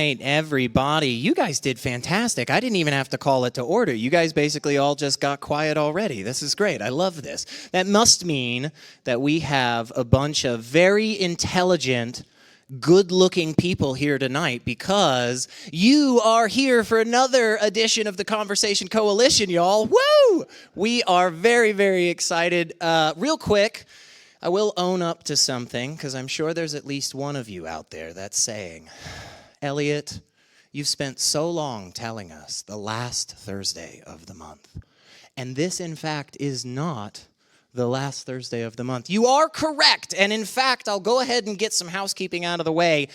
night, everybody. You guys did fantastic. I didn't even have to call it to order. You guys basically all just got quiet already. This is great. I love this. That must mean that we have a bunch of very intelligent, good-looking people here tonight, because you are here for another edition of the Conversation Coalition, y'all. Woo! We are very, very excited. Real quick, I will own up to something, because I'm sure there's at least one of you out there that's saying, Elliot, you've spent so long telling us the last Thursday of the month. And this, in fact, is not the last Thursday of the month. You are correct. And in fact, I'll go ahead and get some housekeeping out of the way.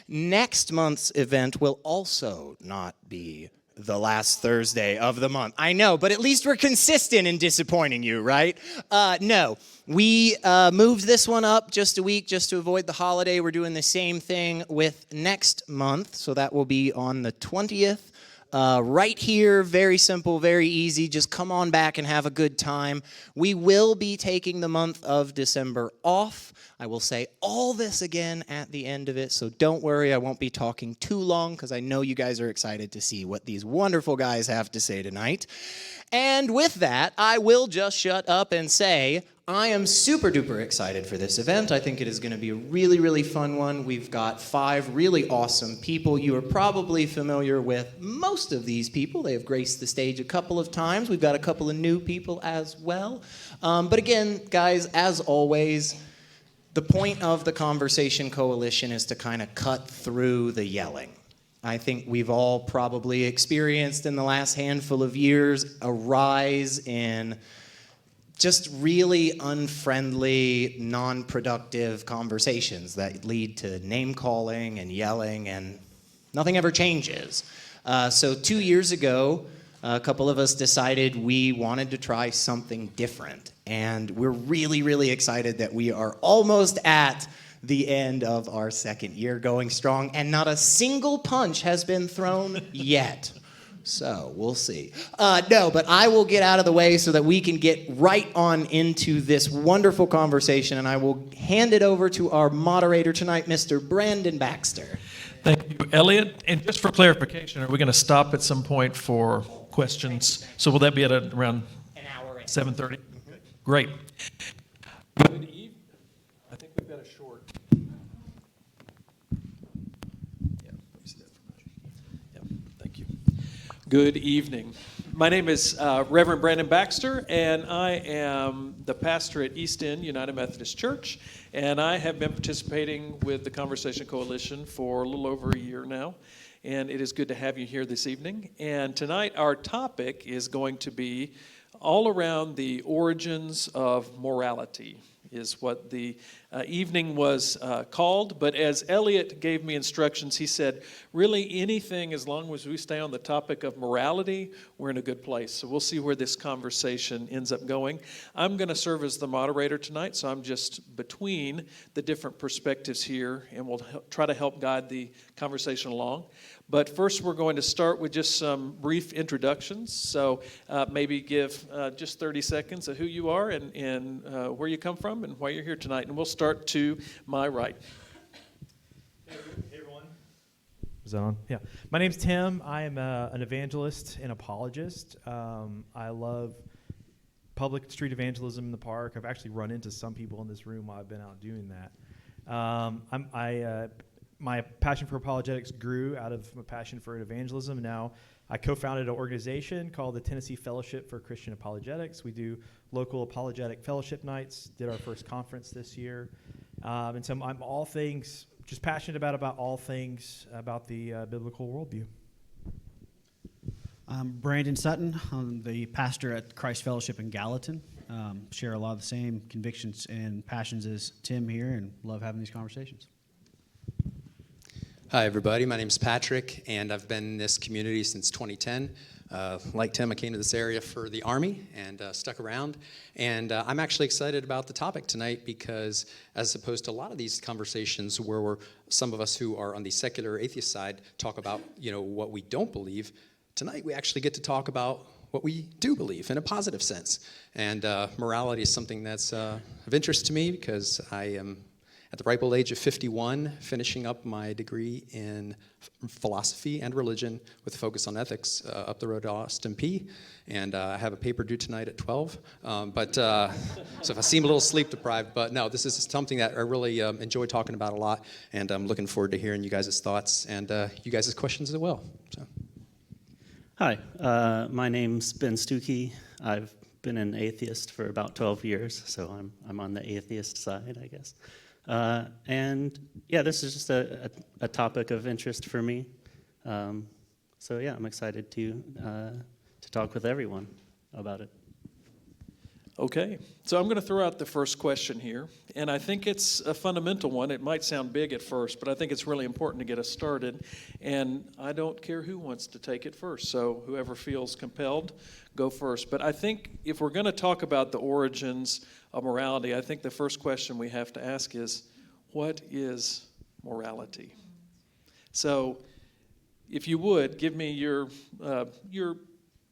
Next month's event will also not be the last Thursday of the month. I know, but at least we're consistent in disappointing you, right? No, we moved this one up just a week just to avoid the holiday. We're doing the same thing with next month, so that will be on the 20th. Right here, very simple, very easy. Just come on back and have a good time. We will be taking the month of December off. I will say all this again at the end of it, so don't worry, I won't be talking too long because I know you guys are excited to see what these wonderful guys have to say tonight. And with that, I will just shut up and say I am super duper excited for this event. I think it is going to be a really, really fun one. We've got 5 really awesome people. You are probably familiar with most of these people. They have graced the stage a couple of times. We've got a couple of new people as well. But again, guys, as always, the point of the Conversation Coalition is to kind of cut through the yelling. I think we've all probably experienced in the last handful of years a rise in just really unfriendly, non-productive conversations that lead to name-calling and yelling, and nothing ever changes. So 2 years ago, a couple of us decided we wanted to try something different. And we're really, really excited that we are almost at the end of our second year going strong, and not a single punch has been thrown yet. So we'll see. No, but I will get out of the way so that we can get right on into this wonderful conversation, and I will hand it over to our moderator tonight, Mr. Brandon Baxter. Thank you, Elliot. And just for clarification, are we going to stop at some point for questions? So will that be at around an hour 7:30? Great. Good evening. I think we've got a short. Thank you. Good evening. My name is Reverend Brandon Baxter, and I am the pastor at East End United Methodist Church, and I have been participating with the Conversation Coalition for a little over a year now, and it is good to have you here this evening. And tonight our topic is going to be all around the origins of morality, is what the evening was called. But as Elliot gave me instructions, he said, really anything, as long as we stay on the topic of morality, we're in a good place. So we'll see where this conversation ends up going. I'm going to serve as the moderator tonight, so I'm just between the different perspectives here, and we'll try to help guide the conversation along. But first, we're going to start with just some brief introductions. So maybe give just 30 seconds of who you are and where you come from and why you're here tonight. And we'll start to my right. Hey everyone. Is that on? Yeah. My name's Tim. I am an evangelist and apologist. I love public street evangelism in the park. I've actually run into some people in this room while I've been out doing that. My passion for apologetics grew out of my passion for evangelism. Now, I co-founded an organization called the Tennessee Fellowship for Christian Apologetics. We do local apologetic fellowship nights, did our first conference this year. And so I'm all things, just passionate about all things about the biblical worldview. I'm Brandon Sutton. I'm the pastor at Christ Fellowship in Gallatin. Share a lot of the same convictions and passions as Tim here, and love having these conversations. Hi, everybody. My name is Patrick, and I've been in this community since 2010. Like Tim, I came to this area for the Army and stuck around. And I'm actually excited about the topic tonight because, as opposed to a lot of these conversations where some of us who are on the secular atheist side talk about, what we don't believe, tonight we actually get to talk about what we do believe in a positive sense. And morality is something that's of interest to me because I am at the ripe old age of 51, finishing up my degree in philosophy and religion with a focus on ethics up the road to Austin P. And I have a paper due tonight at 12. So if I seem a little sleep deprived, but no, this is something that I really enjoy talking about a lot, and I'm looking forward to hearing you guys' thoughts and you guys' questions as well. So. Hi, my name's Ben Stuckey. I've been an atheist for about 12 years, so I'm on the atheist side, I guess. And yeah, this is just a topic of interest for me. So yeah, I'm excited to talk with everyone about it. Okay, so I'm going to throw out the first question here, and I think it's a fundamental one. It might sound big at first, but I think it's really important to get us started, and I don't care who wants to take it first, so whoever feels compelled, go first. But I think if we're going to talk about the origins of morality, I think the first question we have to ask is, what is morality? So if you would, give me your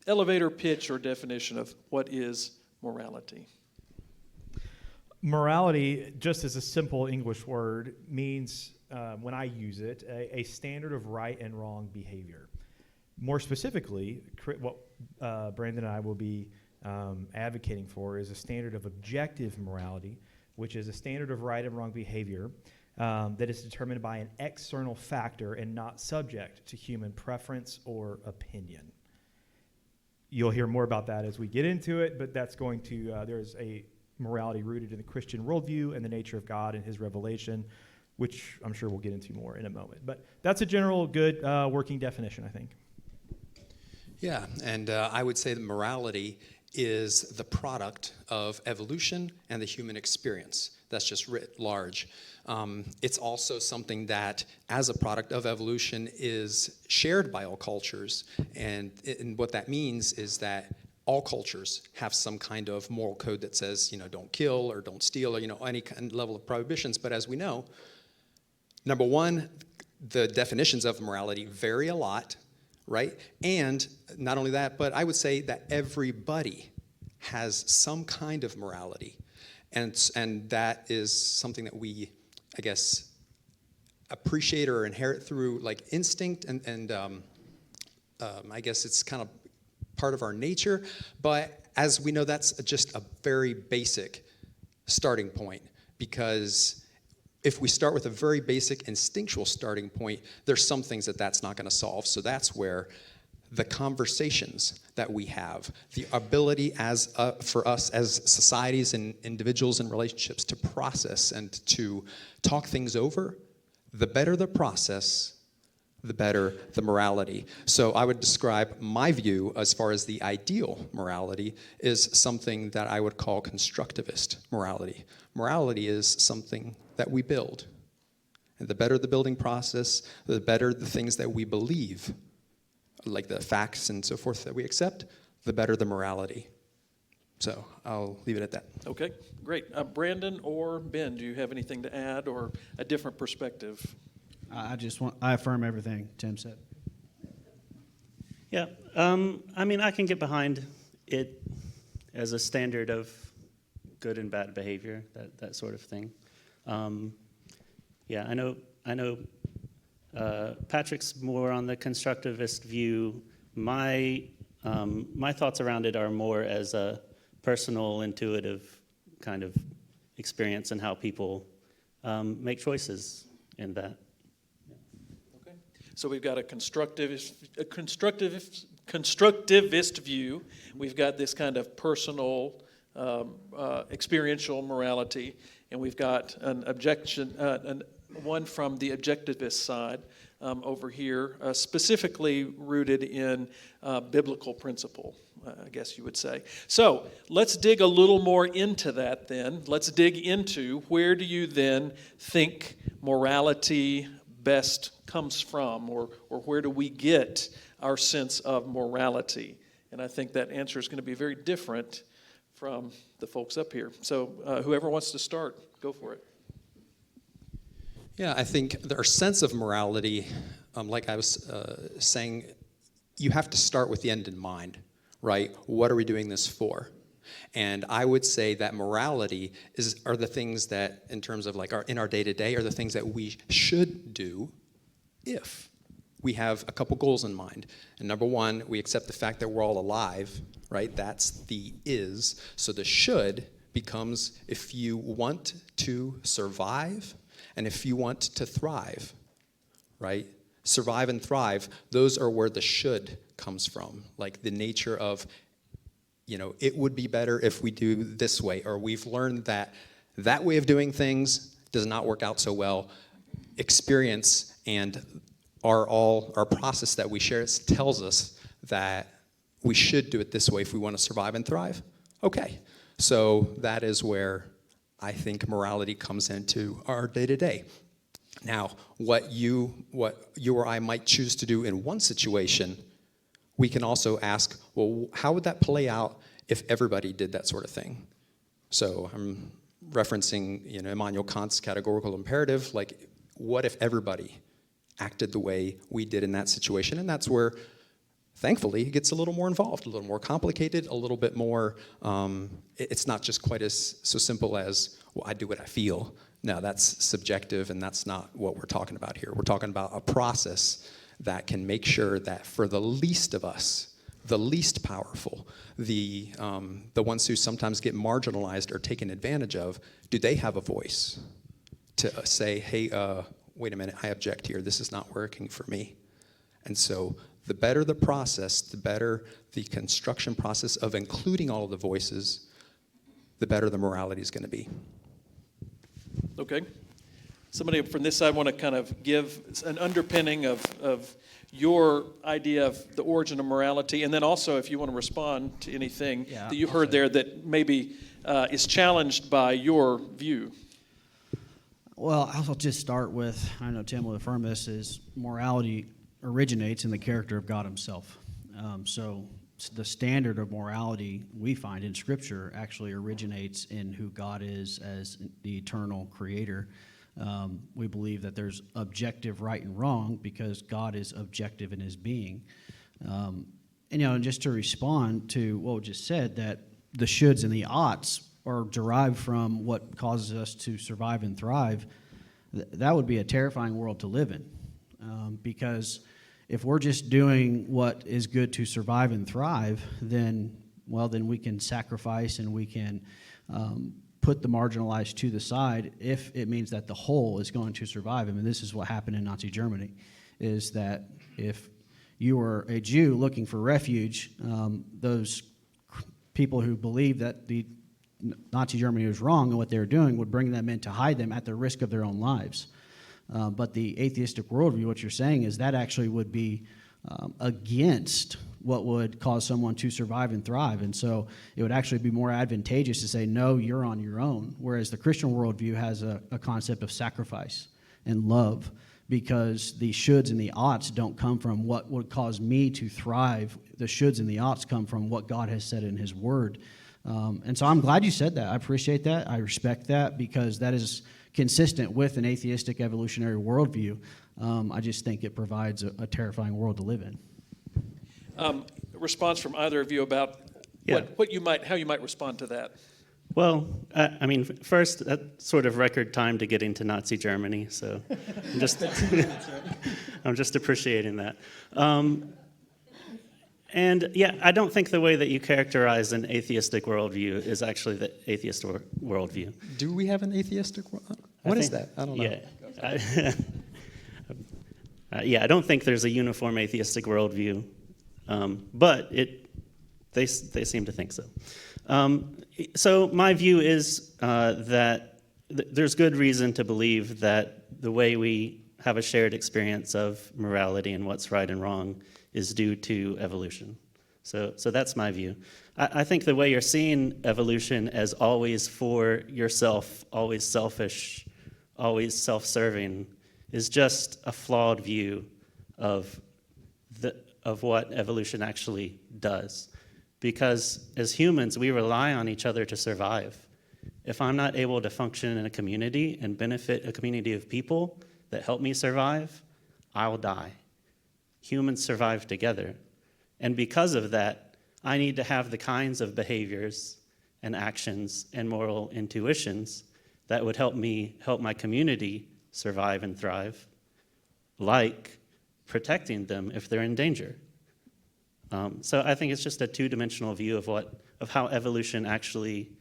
elevator pitch or definition of what is morality. Morality, just as a simple English word, means, when I use it, a standard of right and wrong behavior. More specifically, what Brandon and I will be advocating for is a standard of objective morality, which is a standard of right and wrong behavior that is determined by an external factor and not subject to human preference or opinion. You'll hear more about that as we get into it, but that's going to, there's a morality rooted in the Christian worldview and the nature of God and his revelation, which I'm sure we'll get into more in a moment. But that's a general good working definition, I think. Yeah, and I would say that morality is the product of evolution and the human experience. That's just writ large. It's also something that, as a product of evolution, is shared by all cultures. And what that means is that all cultures have some kind of moral code that says, don't kill or don't steal or, any kind of level of prohibitions. But as we know, number one, the definitions of morality vary a lot, right? And not only that, but I would say that everybody has some kind of morality. And that is something that we, I guess, appreciate or inherit through like instinct, and I guess it's kind of part of our nature. But as we know, that's just a very basic starting point, because if we start with a very basic instinctual starting point, there's some things that's not going to solve. So that's where the conversations that we have, the ability for us as societies and individuals and relationships to process and to talk things over, the better the process, the better the morality. So I would describe my view as far as the ideal morality is something that I would call constructivist morality. Morality is something that we build. And the better the building process, the better the things that we believe, like the facts and so forth that we accept, the better the morality. So I'll leave it at that. Okay, great. Brandon or Ben, do you have anything to add or a different perspective? I affirm everything Tim said. Yeah, I can get behind it as a standard of good and bad behavior, that sort of thing. Yeah, I know. Patrick's more on the constructivist view. My thoughts around it are more as a personal, intuitive kind of experience and how people make choices in that. Okay, so we've got a constructivist view. We've got this kind of personal, experiential morality, and we've got an objection. One from the objectivist side over here, specifically rooted in biblical principle, I guess you would say. So let's dig a little more into that then. Let's dig into where do you then think morality best comes from, or where do we get our sense of morality? And I think that answer is going to be very different from the folks up here. So whoever wants to start, go for it. Yeah, I think our sense of morality, like I was saying, you have to start with the end in mind, right? What are we doing this for? And I would say that morality are the things that, in terms of like in our day-to-day, are the things that we should do if we have a couple goals in mind. And number one, we accept the fact that we're all alive, right? That's the is. So the should becomes if you want to survive and if you want to thrive, right? Survive and thrive, those are where the should comes from. Like the nature of, it would be better if we do this way, or we've learned that that way of doing things does not work out so well. Experience and our process that we share tells us that we should do it this way if we want to survive and thrive. Okay, so that is where I think morality comes into our day-to-day. Now, what you or I might choose to do in one situation, we can also ask, well, how would that play out if everybody did that sort of thing? So I'm referencing, Immanuel Kant's categorical imperative, like, what if everybody acted the way we did in that situation? And that's where, thankfully, it gets a little more involved, a little more complicated, a little bit more, it's not just quite so simple as, well, I do what I feel. No, that's subjective, and that's not what we're talking about here. We're talking about a process that can make sure that for the least of us, the least powerful, the ones who sometimes get marginalized or taken advantage of, do they have a voice to say, hey, wait a minute, I object here. This is not working for me. And so the better the process, the better the construction process of including all of the voices, the better the morality is going to be. Okay. Somebody from this side want to kind of give an underpinning of your idea of the origin of morality, and then also if you want to respond to anything that you heard there that maybe is challenged by your view. Well, I'll just start with, I know Tim will affirm this, is morality originates in the character of God himself. So the standard of morality we find in Scripture actually originates in who God is as the eternal creator. We believe that there's objective right and wrong because God is objective in his being. And just to respond to what was just said, that the shoulds and the oughts are derived from what causes us to survive and thrive, that would be a terrifying world to live in. Because if we're just doing what is good to survive and thrive, then we can sacrifice and we can put the marginalized to the side if it means that the whole is going to survive. I mean, this is what happened in Nazi Germany, is that if you were a Jew looking for refuge, those people who believed that the Nazi Germany was wrong and what they were doing would bring them in to hide them at the risk of their own lives. But the atheistic worldview, what you're saying is that actually would be against what would cause someone to survive and thrive. And so it would actually be more advantageous to say, no, you're on your own. Whereas the Christian worldview has a concept of sacrifice and love, because the shoulds and the oughts don't come from what would cause me to thrive. The shoulds and the oughts come from what God has said in his word. And so I'm glad you said that. I appreciate that. I respect that, because that is consistent with an atheistic evolutionary worldview. I just think it provides a terrifying world to live in. Response from either of you about how you might respond to that. Well, first, that's sort of record time to get into Nazi Germany, so I'm just appreciating that. I don't think the way that you characterize an atheistic worldview is actually the atheist worldview. Do we have an atheistic worldview? What is that? I don't know. I don't think there's a uniform atheistic worldview, but they seem to think so. So my view is that there's good reason to believe that the way we have a shared experience of morality and what's right and wrong is due to evolution. So that's my view. I think the way you're seeing evolution as always for yourself, always selfish, always self-serving, is just a flawed view of what evolution actually does. Because as humans, we rely on each other to survive. If I'm not able to function in a community and benefit a community of people that help me survive, I'll die. Humans survive together. And because of that, I need to have the kinds of behaviors and actions and moral intuitions that would help me help my community survive and thrive, like protecting them if they're in danger. So I think it's just a two-dimensional view of how evolution actually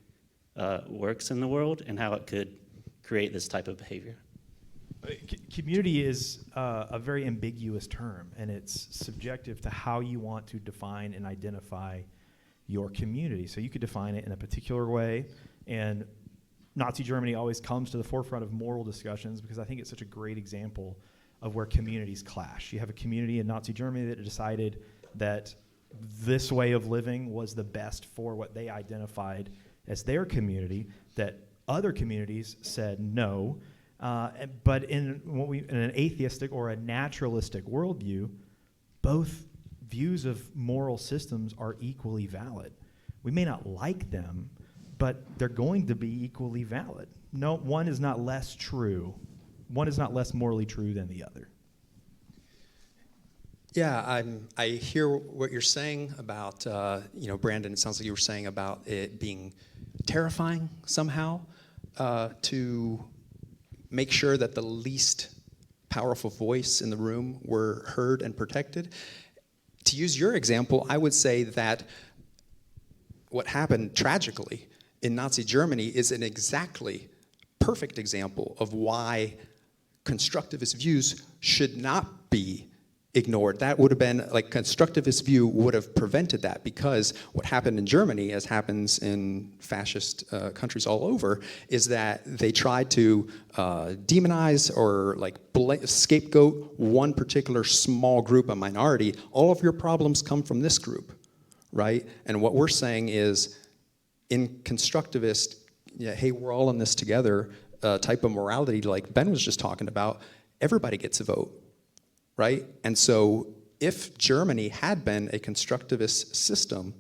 works in the world and how it could create this type of behavior. Community is a very ambiguous term, and it's subjective to how you want to define and identify your community. So you could define it in a particular way, and Nazi Germany always comes to the forefront of moral discussions because I think it's such a great example of where communities clash. You have a community in Nazi Germany that decided that this way of living was the best for what they identified as their community, that other communities said no. But in an atheistic or a naturalistic worldview, both views of moral systems are equally valid. We may not like them, but they're going to be equally valid. No, one is not less true. One is not less morally true than the other. Yeah, I hear what you're saying about, Brandon, it sounds like you were saying about it being terrifying somehow to make sure that the least powerful voice in the room were heard and protected. To use your example, I would say that what happened tragically in Nazi Germany is an exactly perfect example of why constructivist views should not be ignored. That would have been, like, constructivist view would have prevented that, because what happened in Germany, as happens in fascist countries all over, is that they tried to demonize or scapegoat one particular small group, a minority. All of your problems come from this group, right? And what we're saying is, in constructivist, hey, we're all in this together type of morality, like Ben was just talking about, everybody gets a vote. Right? And so if Germany had been a constructivist system,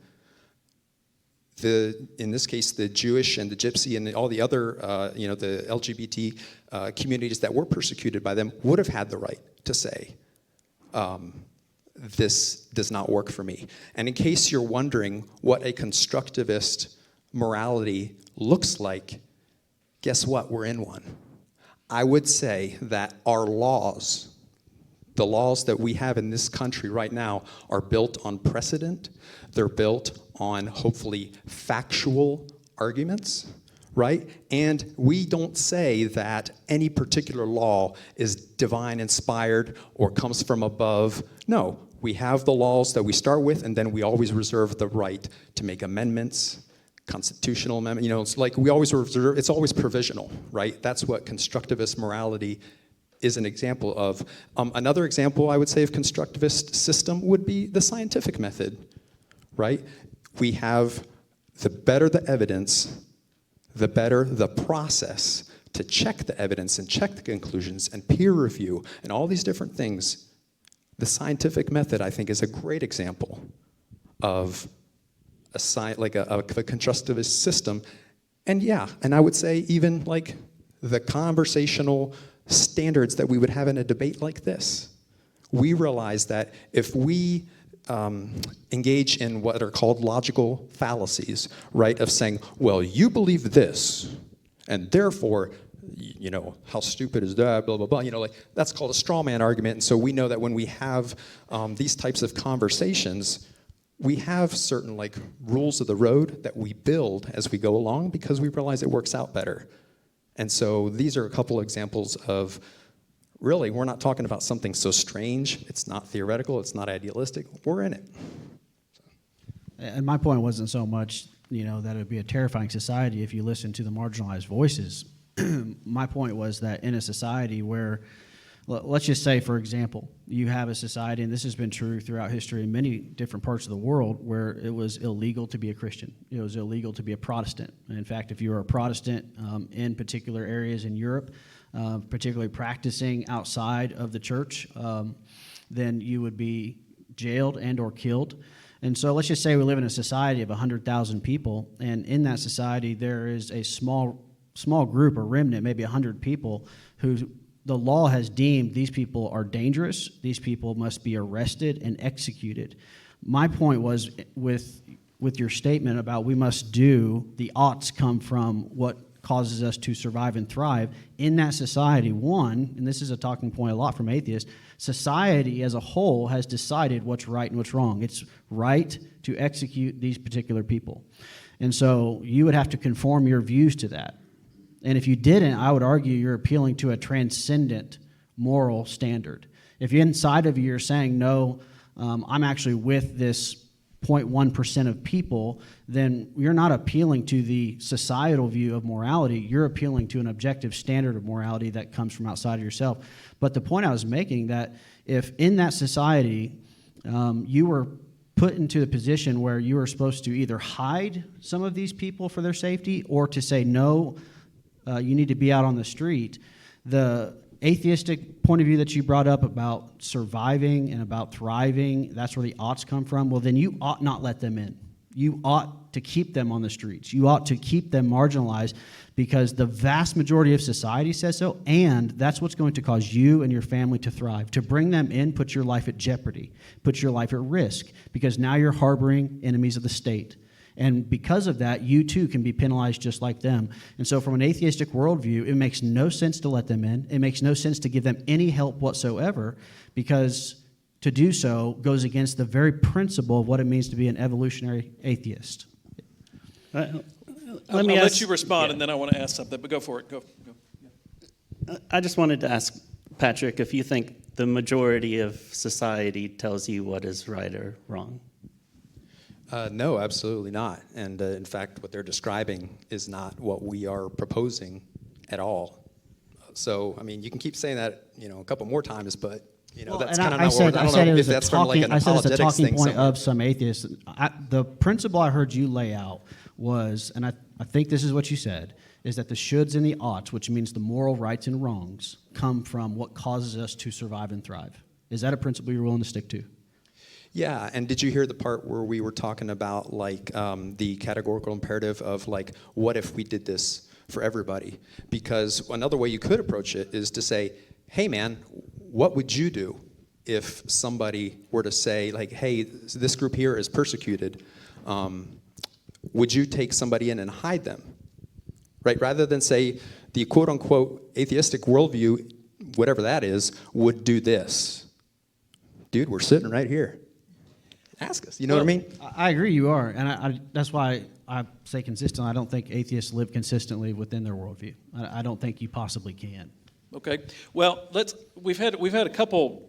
in this case, the Jewish and the Gypsy and all the other, the LGBT communities that were persecuted by them would have had the right to say, this does not work for me. And in case you're wondering what a constructivist morality looks like, guess what? We're in one. I would say that our laws, the laws that we have in this country right now, are built on precedent. They're built on, hopefully, factual arguments, right? And we don't say that any particular law is divine inspired or comes from above. No, we have the laws that we start with, and then we always reserve the right to make amendments, constitutional amendment. It's like we always reserve, it's always provisional, right? That's what constructivist morality is an example of. Another example, I would say, of constructivist system would be the scientific method, right? We have, the better the evidence, the better the process to check the evidence and check the conclusions and peer review and all these different things. The scientific method, I think, is a great example of a constructivist system. And yeah, and I would say even like the conversational standards that we would have in a debate like this. We realize that if we engage in what are called logical fallacies, right, of saying, well, you believe this, and therefore, how stupid is that, blah, blah, blah, that's called a straw man argument. And so we know that when we have these types of conversations, we have certain rules of the road that we build as we go along because we realize it works out better. And so these are a couple examples of, really, we're not talking about something so strange. It's not theoretical. It's not idealistic. We're in it. And my point wasn't so much, that it would be a terrifying society if you listen to the marginalized voices. My point was that in a society where, let's just say, for example, you have a society, and this has been true throughout history in many different parts of the world, where it was illegal to be a Christian. It was illegal to be a Protestant. And in fact, if you were a Protestant in particular areas in Europe, particularly practicing outside of the church, then you would be jailed and or killed. And so let's just say we live in a society of 100,000 people, and in that society there is a small group, a remnant, maybe 100 people, who the law has deemed these people are dangerous. These people must be arrested and executed. My point was, with with your statement about we must do, the oughts come from what causes us to survive and thrive. In that society, one, and this is a talking point a lot from atheists, society as a whole has decided what's right and what's wrong. It's right to execute these particular people. And so you would have to conform your views to that. And if you didn't, I would argue you're appealing to a transcendent moral standard. If inside of you you're saying, no, I'm actually with this 0.1% of people, then you're not appealing to the societal view of morality. You're appealing to an objective standard of morality that comes from outside of yourself. But the point I was making, that if in that society you were put into the position where you were supposed to either hide some of these people for their safety or to say, no, you need to be out on the street, the atheistic point of view that you brought up about surviving and about thriving, that's where the oughts come from. Well, then you ought not let them in. You ought to keep them on the streets. You ought to keep them marginalized because the vast majority of society says so, and that's what's going to cause you and your family to thrive. To bring them in puts your life at jeopardy, puts your life at risk, because now you're harboring enemies of the state. And because of that, you too can be penalized just like them. And so from an atheistic worldview, it makes no sense to let them in. It makes no sense to give them any help whatsoever, because to do so goes against the very principle of what it means to be an evolutionary atheist. I'll let you respond, and then I want to ask something, but go for it. Go. I just wanted to ask Patrick if you think the majority of society tells you what is right or wrong. No, absolutely not. And in fact, what they're describing is not what we are proposing at all. So, I mean, you can keep saying that, a couple more times, but that's kind of not what I don't know if that's from like an apologetics thing. I said it's a talking point somewhere. of some atheists. The principle I heard you lay out was, and I think this is what you said, is that the shoulds and the oughts, which means the moral rights and wrongs, come from what causes us to survive and thrive. Is that a principle you're willing to stick to? Yeah, and did you hear the part where we were talking about the categorical imperative of what if we did this for everybody? Because another way you could approach it is to say, hey man, what would you do if somebody were to say hey, this group here is persecuted? Would you take somebody in and hide them? Right, rather than say the quote unquote atheistic worldview, whatever that is, would do this. Dude, we're sitting right here. Ask us. You know what I mean? I agree you are, and that's why I say consistent. I don't think atheists live consistently within their worldview. I don't think you possibly can. Okay. Well, we've had a couple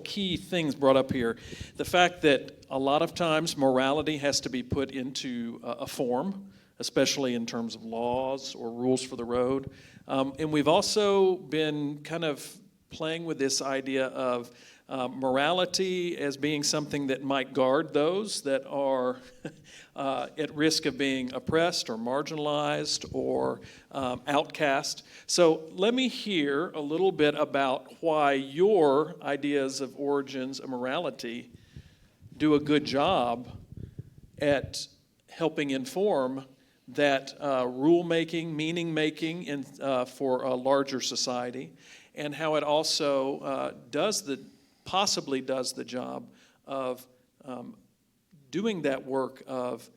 key things brought up here. The fact that a lot of times morality has to be put into a form, especially in terms of laws or rules for the road. And we've also been kind of playing with this idea of morality as being something that might guard those that are at risk of being oppressed or marginalized or outcast. So let me hear a little bit about why your ideas of origins of morality do a good job at helping inform that rule-making, meaning-making for a larger society, and how it also possibly does the job of doing that work of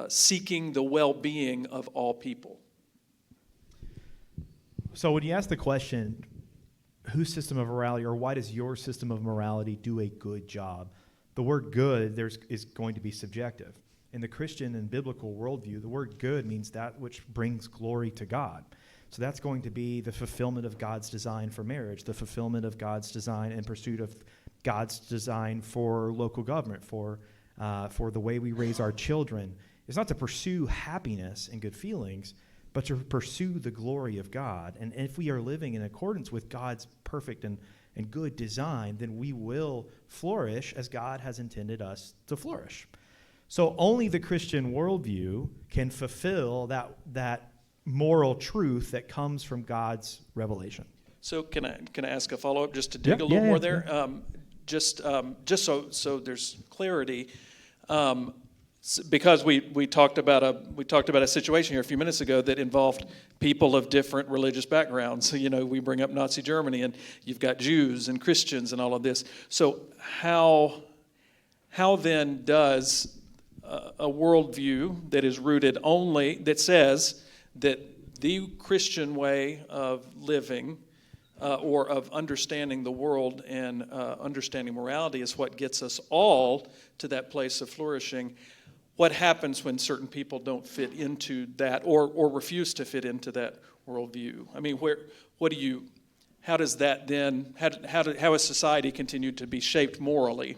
seeking the well-being of all people. So when you ask the question, whose system of morality, or why does your system of morality do a good job? The word good is going to be subjective. In the Christian and biblical worldview, the word good means that which brings glory to God. So that's going to be the fulfillment of God's design for marriage, the fulfillment of God's design and pursuit of God's design for local government, for the way we raise our children. It's not to pursue happiness and good feelings, but to pursue the glory of God. And if we are living in accordance with God's perfect and good design, then we will flourish as God has intended us to flourish. So only the Christian worldview can fulfill that moral truth that comes from God's revelation. So can I ask a follow-up just to dig a little more there? Yeah. Just so there's clarity, because we talked about a situation here a few minutes ago that involved people of different religious backgrounds. So, we bring up Nazi Germany, and you've got Jews and Christians and all of this. So how then does a worldview that is rooted only, that says that the Christian way of living or of understanding the world and understanding morality is what gets us all to that place of flourishing. What happens when certain people don't fit into that or refuse to fit into that worldview? I mean, how does that then, how has society continued to be shaped morally?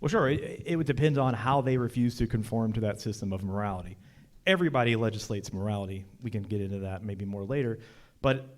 Well, sure. It would depend on how they refuse to conform to that system of morality. Everybody legislates morality. We can get into that maybe more later. But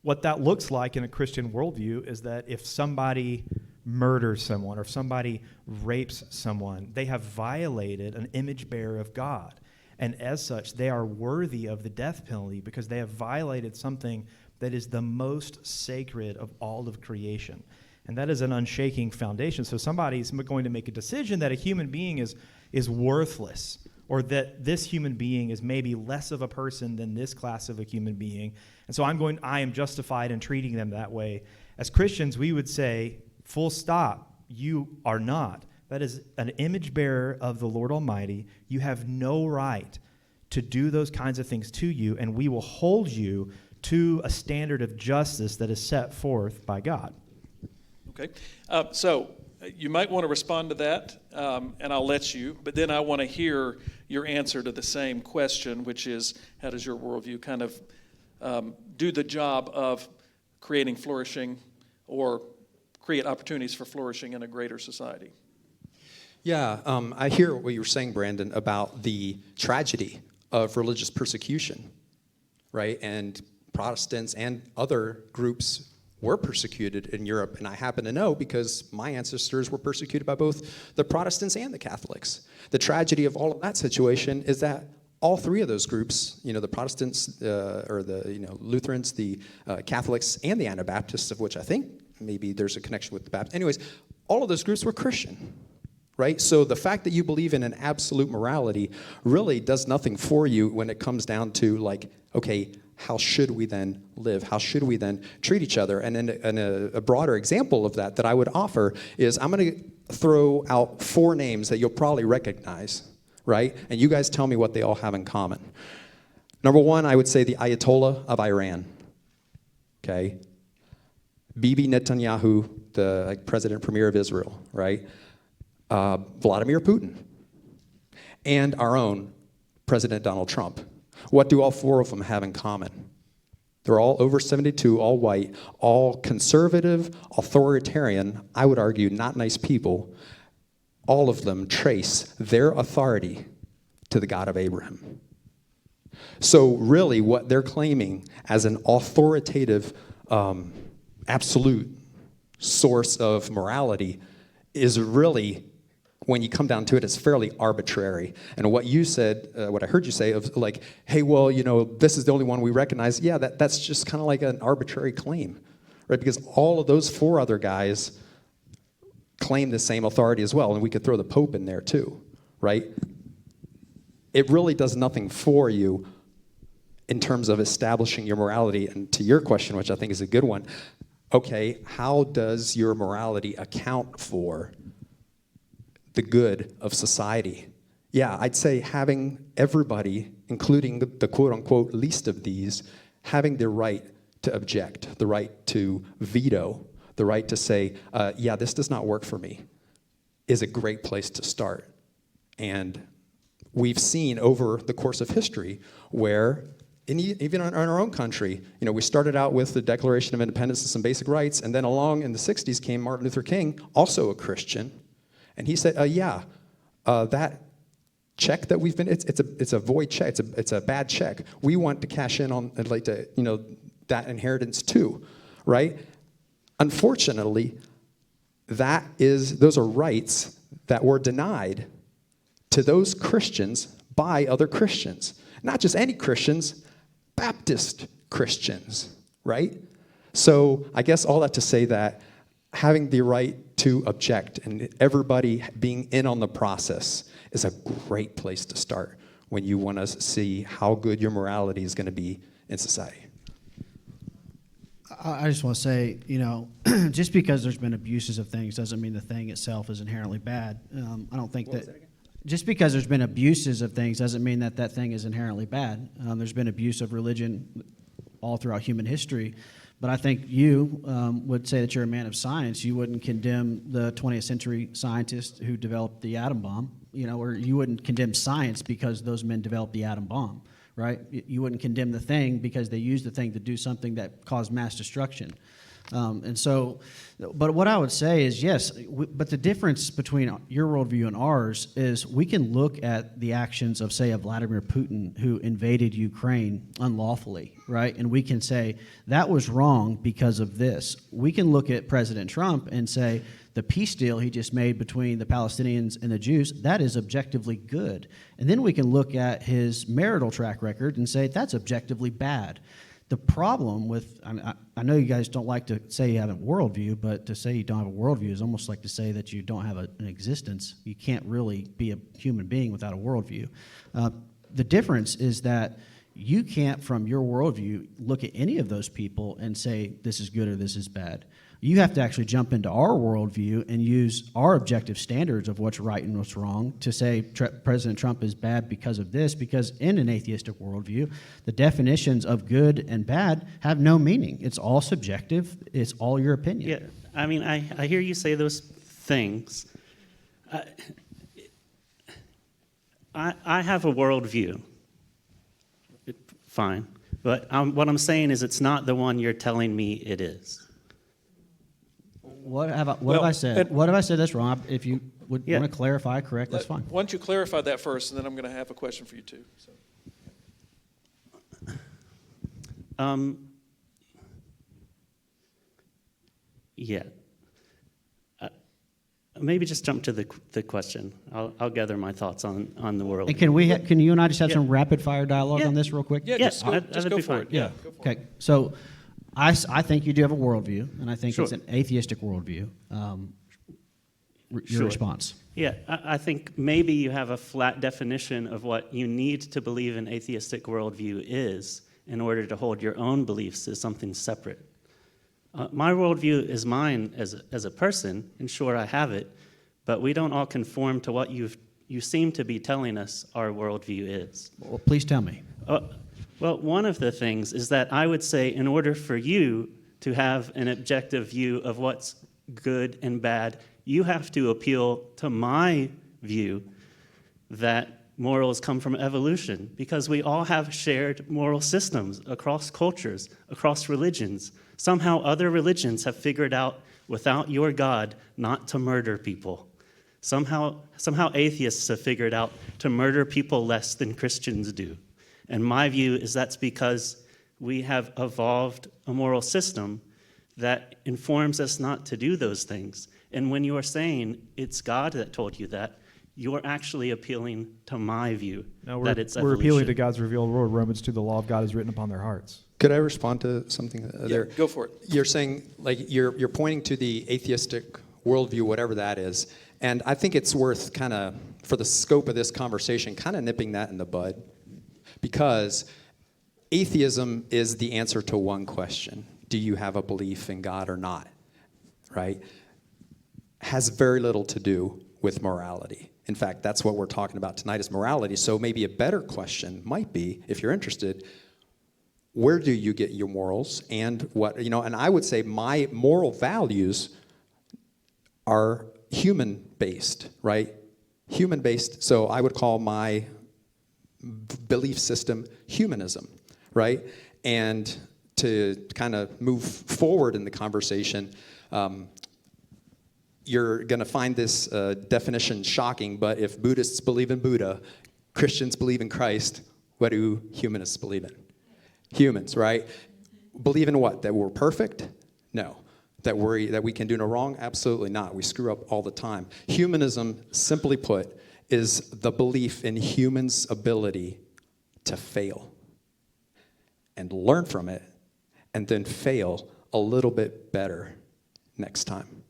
what that looks like in a Christian worldview is that if somebody murders someone or if somebody rapes someone, they have violated an image bearer of God. And as such, they are worthy of the death penalty because they have violated something that is the most sacred of all of creation. And that is an unshaking foundation. So somebody's going to make a decision that a human being is worthless, or that this human being is maybe less of a person than this class of a human being. And so I am justified in treating them that way. As Christians, we would say, full stop, you are not. That is an image bearer of the Lord Almighty. You have no right to do those kinds of things to you, and we will hold you to a standard of justice that is set forth by God. Okay, so you might want to respond to that, and I'll let you, but then I want to hear your answer to the same question, which is, how does your worldview kind of do the job of creating flourishing or create opportunities for flourishing in a greater society? Yeah, I hear what you were saying, Brandon, about the tragedy of religious persecution, right? And Protestants and other groups were persecuted in Europe, and I happen to know because my ancestors were persecuted by both the Protestants and the Catholics. The tragedy of all of that situation is that all three of those groups, the Protestants or the Lutherans, the Catholics, and the Anabaptists, of which I think maybe there's a connection with the Baptists. Anyways, all of those groups were Christian, right? So the fact that you believe in an absolute morality really does nothing for you when it comes down to like, okay, how should we then live? How should we then treat each other? And then a broader example of that I would offer is I'm going to throw out 4 names that you'll probably recognize, right? And you guys tell me what they all have in common. Number 1, I would say the Ayatollah of Iran, okay? Bibi Netanyahu, the president premier of Israel, right? Vladimir Putin, and our own President Donald Trump. What do all 4 of them have in common? They're all over 72, all white, all conservative, authoritarian, I would argue not nice people. All of them trace their authority to the God of Abraham. So really what they're claiming as an authoritative, absolute source of morality is really, when you come down to it, it's fairly arbitrary. And what you said, what I heard you say of like, hey, well, this is the only one we recognize. Yeah, that's just kind of like an arbitrary claim, right? Because all of those 4 other guys claim the same authority as well. And we could throw the Pope in there too, right? It really does nothing for you in terms of establishing your morality. And to your question, which I think is a good one, okay, how does your morality account for the good of society? Yeah, I'd say having everybody, including the quote-unquote least of these, having the right to object, the right to veto, the right to say, yeah, this does not work for me, is a great place to start. And we've seen over the course of history where, even in our own country, we started out with the Declaration of Independence and some basic rights, and then along in the 60s came Martin Luther King, also a Christian. And he said, that check that we've been, it's a void check, it's a bad check. We want to cash in on that inheritance too, right? Unfortunately, those are rights that were denied to those Christians by other Christians. Not just any Christians, Baptist Christians, right? So I guess all that to say that having the right to object and everybody being in on the process is a great place to start when you want to see how good your morality is going to be in society. I just want to say, just because there's been abuses of things doesn't mean the thing itself is inherently bad. I don't think that just because there's been abuses of things doesn't mean that that thing is inherently bad. There's been abuse of religion all throughout human history. But I think you would say that you're a man of science. You wouldn't condemn the 20th century scientists who developed the atom bomb, or you wouldn't condemn science because those men developed the atom bomb, right? You wouldn't condemn the thing because they used the thing to do something that caused mass destruction. But what I would say is, yes, but the difference between your worldview and ours is we can look at the actions of, say, Vladimir Putin, who invaded Ukraine unlawfully, right? And we can say that was wrong because of this. We can look at President Trump and say the peace deal he just made between the Palestinians and the Jews, that is objectively good. And then we can look at his marital track record and say that's objectively bad. The problem with, I know you guys don't like to say you have a worldview, but to say you don't have a worldview is almost like to say that you don't have an existence. You can't really be a human being without a worldview. The difference is that you can't, from your worldview, look at any of those people and say this is good or this is bad. You have to actually jump into our worldview and use our objective standards of what's right and what's wrong to say President Trump is bad because of this, because in an atheistic worldview, the definitions of good and bad have no meaning. It's all subjective. It's all your opinion. Yeah, I mean, I hear you say those things. I have a worldview. Fine. But what I'm saying is it's not the one you're telling me it is. What have I said? What have I said that's wrong? If you would want to clarify, correct, that's fine. Why don't you clarify that first, and then I'm going to have a question for you too. So. Yeah. Maybe just jump to the question. I'll gather my thoughts on the world. And can you and I just have some rapid fire dialogue on this real quick? Yeah, just go for it. Yeah. Okay. So I think you do have a worldview, and I think it's an atheistic worldview. Your response? Yeah, I think maybe you have a flat definition of what you need to believe an atheistic worldview is in order to hold your own beliefs as something separate. My worldview is mine as a person, and sure, I have it, but we don't all conform to what you seem to be telling us our worldview is. Well, please tell me. Well, one of the things is that I would say in order for you to have an objective view of what's good and bad, you have to appeal to my view that morals come from evolution, because we all have shared moral systems across cultures, across religions. Somehow other religions have figured out, without your God, not to murder people. Somehow atheists have figured out to murder people less than Christians do. And my view is that's because we have evolved a moral system that informs us not to do those things. And when you are saying it's God that told you that, you're actually appealing to my view that it's evolution. We're appealing to God's revealed word. Romans 2, the law of God is written upon their hearts. Could I respond to something there? Go for it. You're saying, you're pointing to the atheistic worldview, whatever that is, and I think it's worth kind of, for the scope of this conversation, kind of nipping that in the bud, because atheism is the answer to one question: do you have a belief in God or not? Right? Has very little to do with morality. In fact, that's what we're talking about tonight, is morality. So maybe a better question might be, if you're interested, where do you get your morals, and what, and I would say my moral values are human-based, right? Human-based, so I would call my belief system humanism, right? And to kind of move forward in the conversation, you're going to find this definition shocking, but if Buddhists believe in Buddha, Christians believe in Christ, what do humanists believe in? Humans, right? Believe in what? That we're perfect? No. That we can do no wrong? Absolutely not. We screw up all the time. Humanism, simply put, is the belief in humans' ability to fail and learn from it, and then fail a little bit better next time,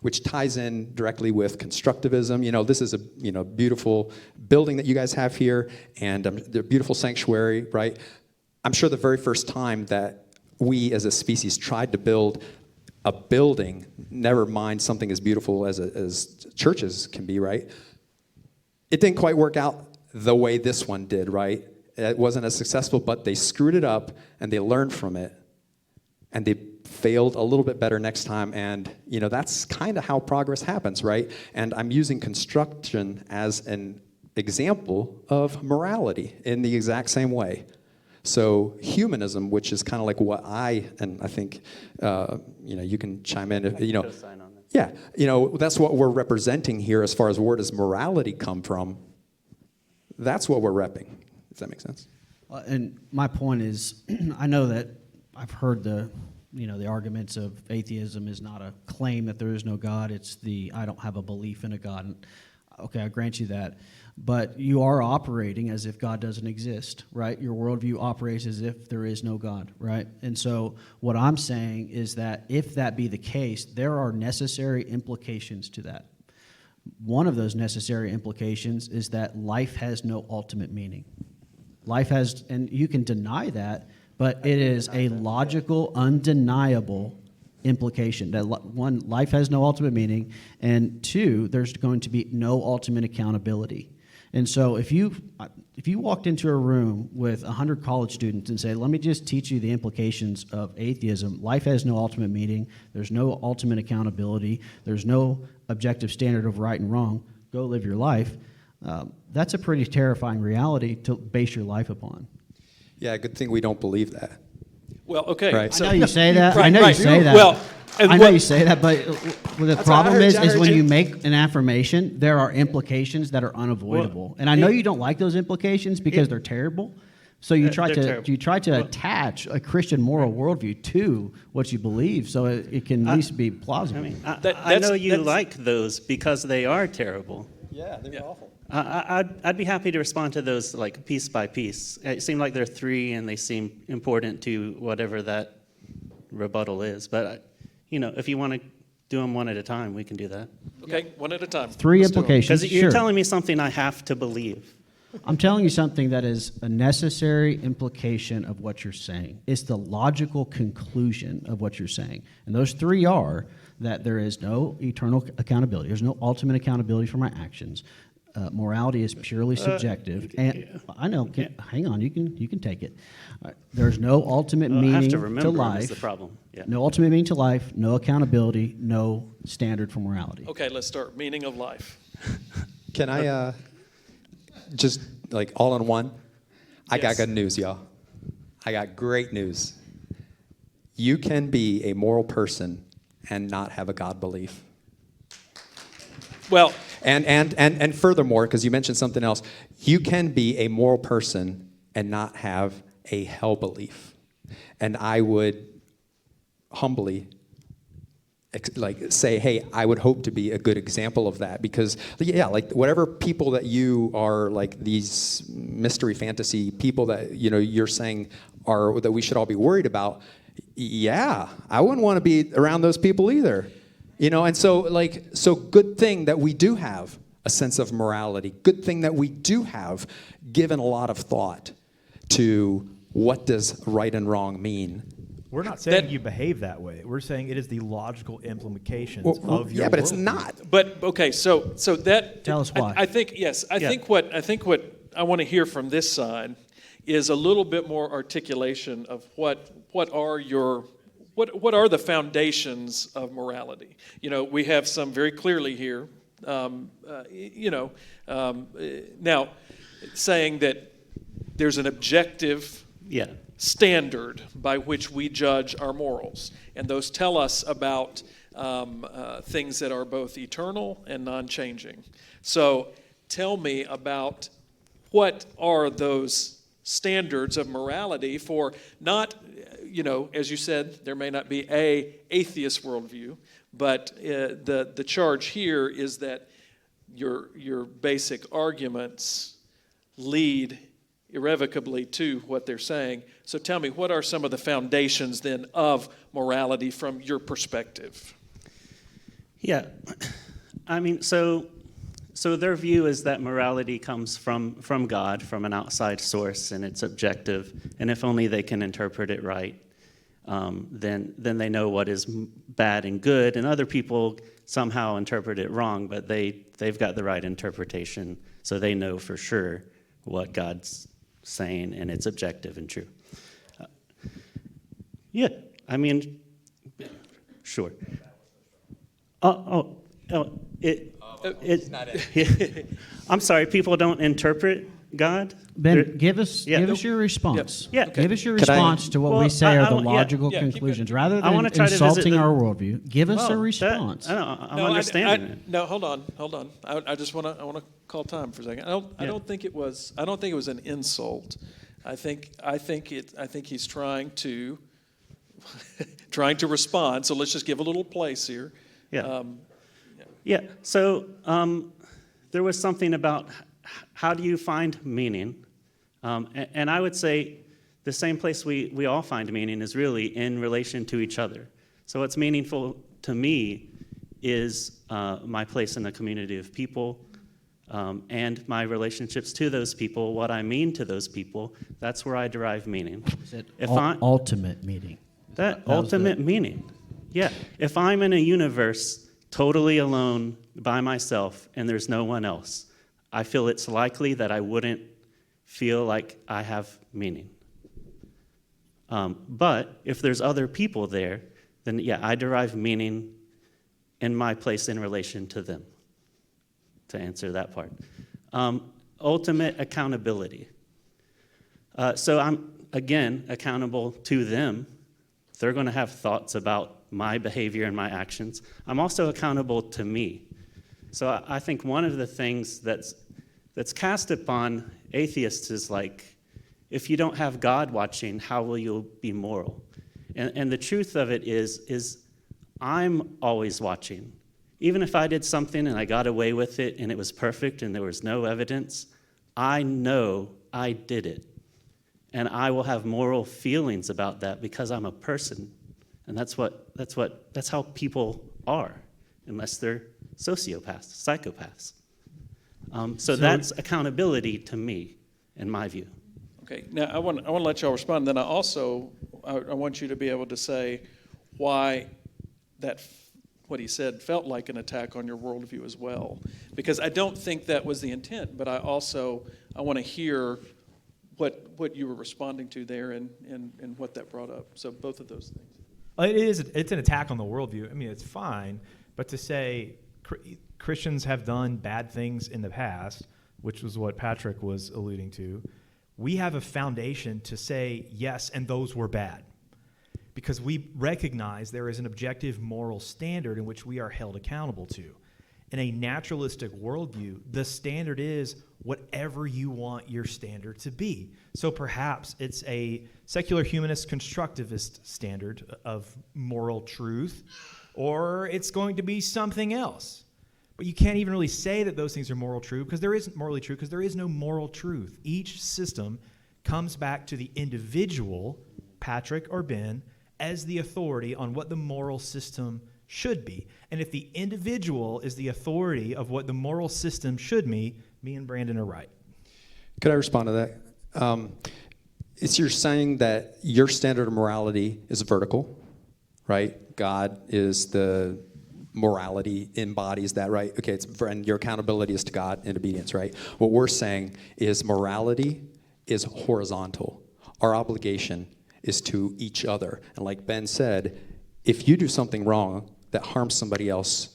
which ties in directly with constructivism. This is a beautiful building that you guys have here, and the beautiful sanctuary, right? I'm sure the very first time that we as a species tried to build a building, never mind something as beautiful as churches can be, right? it didn't quite work out the way this one did, right? It wasn't as successful, but they screwed it up and they learned from it and they failed a little bit better next time. And, that's kind of how progress happens, right? And I'm using construction as an example of morality in the exact same way. So humanism, which is kind of like what I think, you can chime in, Co-sign on that. yeah, that's what we're representing here as far as where does morality come from. That's what we're repping. Does that make sense? And my point is, I know that I've heard the arguments of atheism is not a claim that there is no God. It's I don't have a belief in a God. And, okay, I grant you that. But you are operating as if God doesn't exist, right? Your worldview operates as if there is no God, right? And so what I'm saying is that if that be the case, there are necessary implications to that. One of those necessary implications is that life has no ultimate meaning. Life has, and you can deny that, but it is a logical, undeniable implication that one, life has no ultimate meaning, and two, there's going to be no ultimate accountability. And so if you walked into a room with 100 college students and say, let me just teach you the implications of atheism, life has no ultimate meaning, there's no ultimate accountability, there's no objective standard of right and wrong, go live your life, that's a pretty terrifying reality to base your life upon. Yeah, good thing we don't believe that. Well, okay. Right. So, I know you say that. Right, I know right. you say that. Well, and I know what- you say that, but the problem I is heard when you. you make an affirmation, there are implications that are unavoidable. And I know you don't like those implications because they're terrible. So you try they're to terrible. attach a Christian moral worldview to what you believe, so it can at least be plausible. I mean, I That's- know you that's- like those because they are terrible. Yeah, they're awful. I'd be happy to respond to those like piece by piece. It seemed like there are three, and they seem important to whatever that rebuttal is. But if you want to do them one at a time, we can do that. Okay, one at a time. Three Let's do 'em. implications. Because you're Sure. telling me something I have to believe. I'm telling you something that is a necessary implication of what you're saying. It's the logical conclusion of what you're saying. And those three are that there is no eternal accountability. There's no ultimate accountability for my actions. Morality is purely subjective. And I know. Hang on. You can take it. There's no ultimate I have meaning to remember them life. is the problem. Yeah. No ultimate meaning to life. No accountability. No standard for morality. Okay, let's start. Meaning of life. Can I just like all in one? I got Yes. good news, y'all. I got great news. You can be a moral person and not have a God belief. Well, And furthermore, because you mentioned something else, you can be a moral person and not have a hell belief. And I would humbly say, hey, I would hope to be a good example of that, because whatever people that you are, like these mystery fantasy people that you're saying are that we should all be worried about, yeah, I wouldn't want to be around those people either. And so good thing that we do have a sense of morality. Good thing that we do have given a lot of thought to what does right and wrong mean. We're not saying That- you behave that way. We're saying it is the logical implications Well, of your yeah, but it's worldview. not. but okay, so that Tell us why. I think yes. I think what I want to hear from this side is a little bit more articulation of what are the foundations of morality. We have some very clearly here. Now, saying that there's an objective Yeah. standard by which we judge our morals, and those tell us about things that are both eternal and non-changing. So tell me about what are those standards of morality for not, as you said, there may not be a atheist worldview, but the charge here is that your basic arguments lead irrevocably to what they're saying. So tell me, what are some of the foundations then of morality from your perspective? Yeah. I mean, so their view is that morality comes from God, from an outside source, and it's objective. And if only they can interpret it right, then they know what is bad and good. And other people somehow interpret it wrong, but they've got the right interpretation, so they know for sure what God's saying, and it's objective and true. Yeah, I mean, sure. I'm sorry, people don't interpret God? Ben, give us your response. Yeah. Give us your Could I- response to what we say are the yeah, logical keep going. conclusions. Rather I wanna than try to visit insulting the- our worldview, give us a Oh, response. I'm No, understanding it. No, hold on. I just want to call time for a second. I don't think it was an insult. I think he's trying to respond. So let's just give a little place here. Yeah. Yeah, so there was something about how do you find meaning? And I would say the same place we all find meaning is really in relation to each other. So what's meaningful to me is my place in the community of people and my relationships to those people, what I mean to those people. That's where I derive meaning. Is it If I- ultimate meaning? That was ultimate meaning. Yeah. If I'm in a universe totally alone by myself and there's no one else, I feel it's likely that I wouldn't feel like I have meaning. But if there's other people there, then yeah, I derive meaning in my place in relation to them, to answer that part. Ultimate accountability. So I'm, again, accountable to them. They're going to have thoughts about my behavior and my actions. I'm also accountable to me. So I think one of the things that's cast upon atheists is like, if you don't have God watching, how will you be moral? And the truth of it is I'm always watching. Even if I did something and I got away with it and it was perfect and there was no evidence, I know I did it. And I will have moral feelings about that because I'm a person. And that's how people are, unless they're sociopaths, psychopaths. So that's accountability to me, in my view. Okay. Now I want to let y'all respond. Then I want you to be able to say why what he said felt like an attack on your worldview as well, because I don't think that was the intent. But I want to hear what you were responding to there and what that brought up. So both of those things. It's an attack on the worldview. I mean, it's fine, but to say Christians have done bad things in the past, which was what Patrick was alluding to, we have a foundation to say yes, and those were bad, because we recognize there is an objective moral standard in which we are held accountable to. In a naturalistic worldview, the standard is whatever you want your standard to be. So perhaps it's a secular humanist constructivist standard of moral truth, or it's going to be something else. But you can't even really say that those things are moral truth because there isn't morally true, because there is no moral truth. Each system comes back to the individual, Patrick or Ben, as the authority on what the moral system should be. And if the individual is the authority of what the moral system should be, me and Brandon are right. Could I respond to that? You're saying that your standard of morality is vertical, right? God is the morality, embodies that, right? Okay, and your accountability is to God and obedience, right? What we're saying is morality is horizontal. Our obligation is to each other. And like Ben said, if you do something wrong that harms somebody else,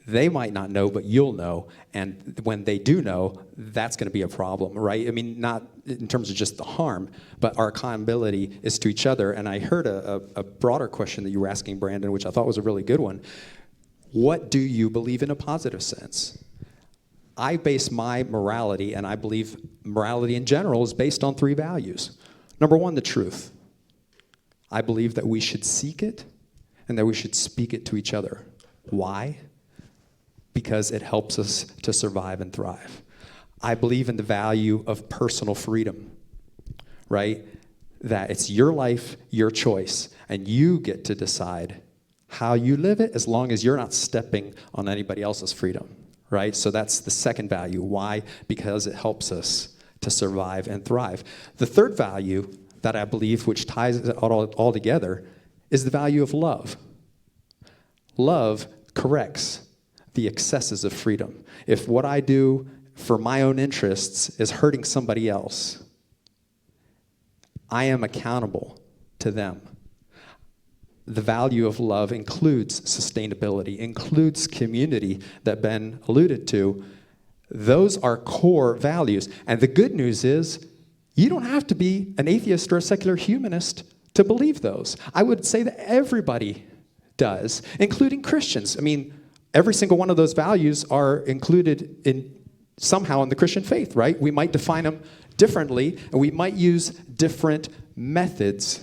they might not know, but you'll know. And when they do know, that's going to be a problem, right? I mean, not in terms of just the harm, but our accountability is to each other. And I heard a broader question that you were asking, Brandon, which I thought was a really good one. What do you believe in a positive sense? I base my morality, and I believe morality in general is based on 3 values. Number 1, the truth. I believe that we should seek it and that we should speak it to each other. Why? Because it helps us to survive and thrive. I believe in the value of personal freedom, right? That it's your life, your choice, and you get to decide how you live it as long as you're not stepping on anybody else's freedom, right? So that's the second value. Why? Because it helps us to survive and thrive. The third value that I believe, which ties it all together, is the value of love. Love corrects the excesses of freedom. If what I do for my own interests is hurting somebody else, I am accountable to them. The value of love includes sustainability, includes community that Ben alluded to. Those are core values. And the good news is, you don't have to be an atheist or a secular humanist to believe those. I would say that everybody does, including Christians. I mean, every single one of those values are included in somehow in the Christian faith, right? We might define them differently, and we might use different methods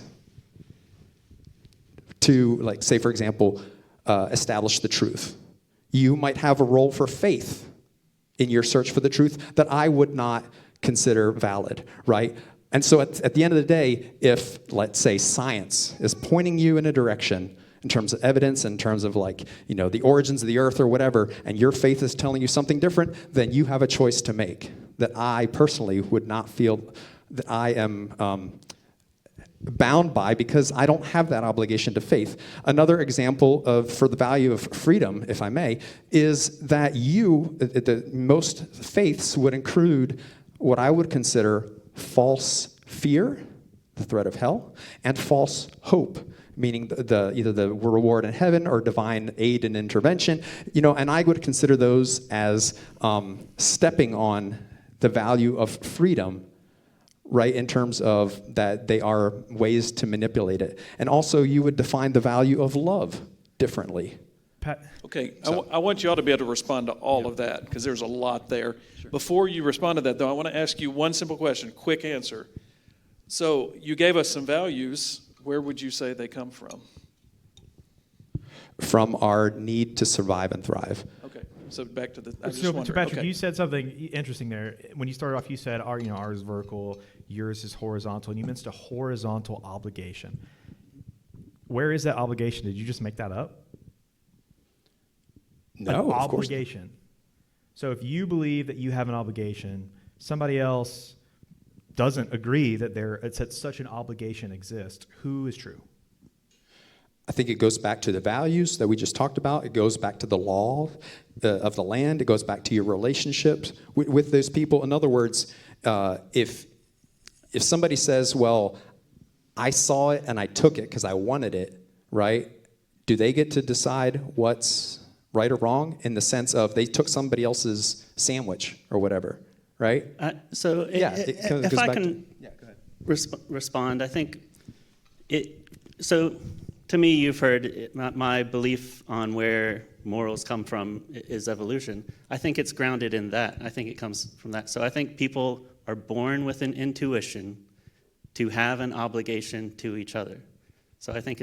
to, like, say, for example, establish the truth. You might have a role for faith in your search for the truth that I would not consider valid, right? And so at the end of the day, if, let's say, science is pointing you in a direction in terms of evidence, in terms of, like, you know, the origins of the earth or whatever, and your faith is telling you something different, then you have a choice to make that I personally would not feel that I am bound by, because I don't have that obligation to faith. Another example for the value of freedom, if I may, is that most faiths would include what I would consider false fear, the threat of hell, and false hope, meaning either the reward in heaven or divine aid and intervention, and I would consider those as stepping on the value of freedom, right, in terms of that they are ways to manipulate it. And also, you would define the value of love differently. Pat, Okay, I want you all to be able to respond to all of that, because there's a lot there. Sure. Before you respond to that, though, I want to ask you one simple question, quick answer. So you gave us some values. Where would you say they come from? From our need to survive and thrive. Okay, so back to the. So Patrick, okay. You said something interesting there. When you started off, you said ours is vertical, yours is horizontal, and you mentioned a horizontal obligation. Where is that obligation? Did you just make that up? No, of course. Obligation. So if you believe that you have an obligation, somebody else doesn't agree that such an obligation exists, who is true? I think it goes back to the values that we just talked about. It goes back to the law of the land. It goes back to your relationships with those people. In other words, if somebody says, well, I saw it and I took it because I wanted it, right? Do they get to decide what's right or wrong, in the sense of they took somebody else's sandwich or whatever, right? If I can respond, I think so to me, you've heard my belief on where morals come from is evolution. I think it's grounded in that. I think it comes from that. So I think people are born with an intuition to have an obligation to each other. So I think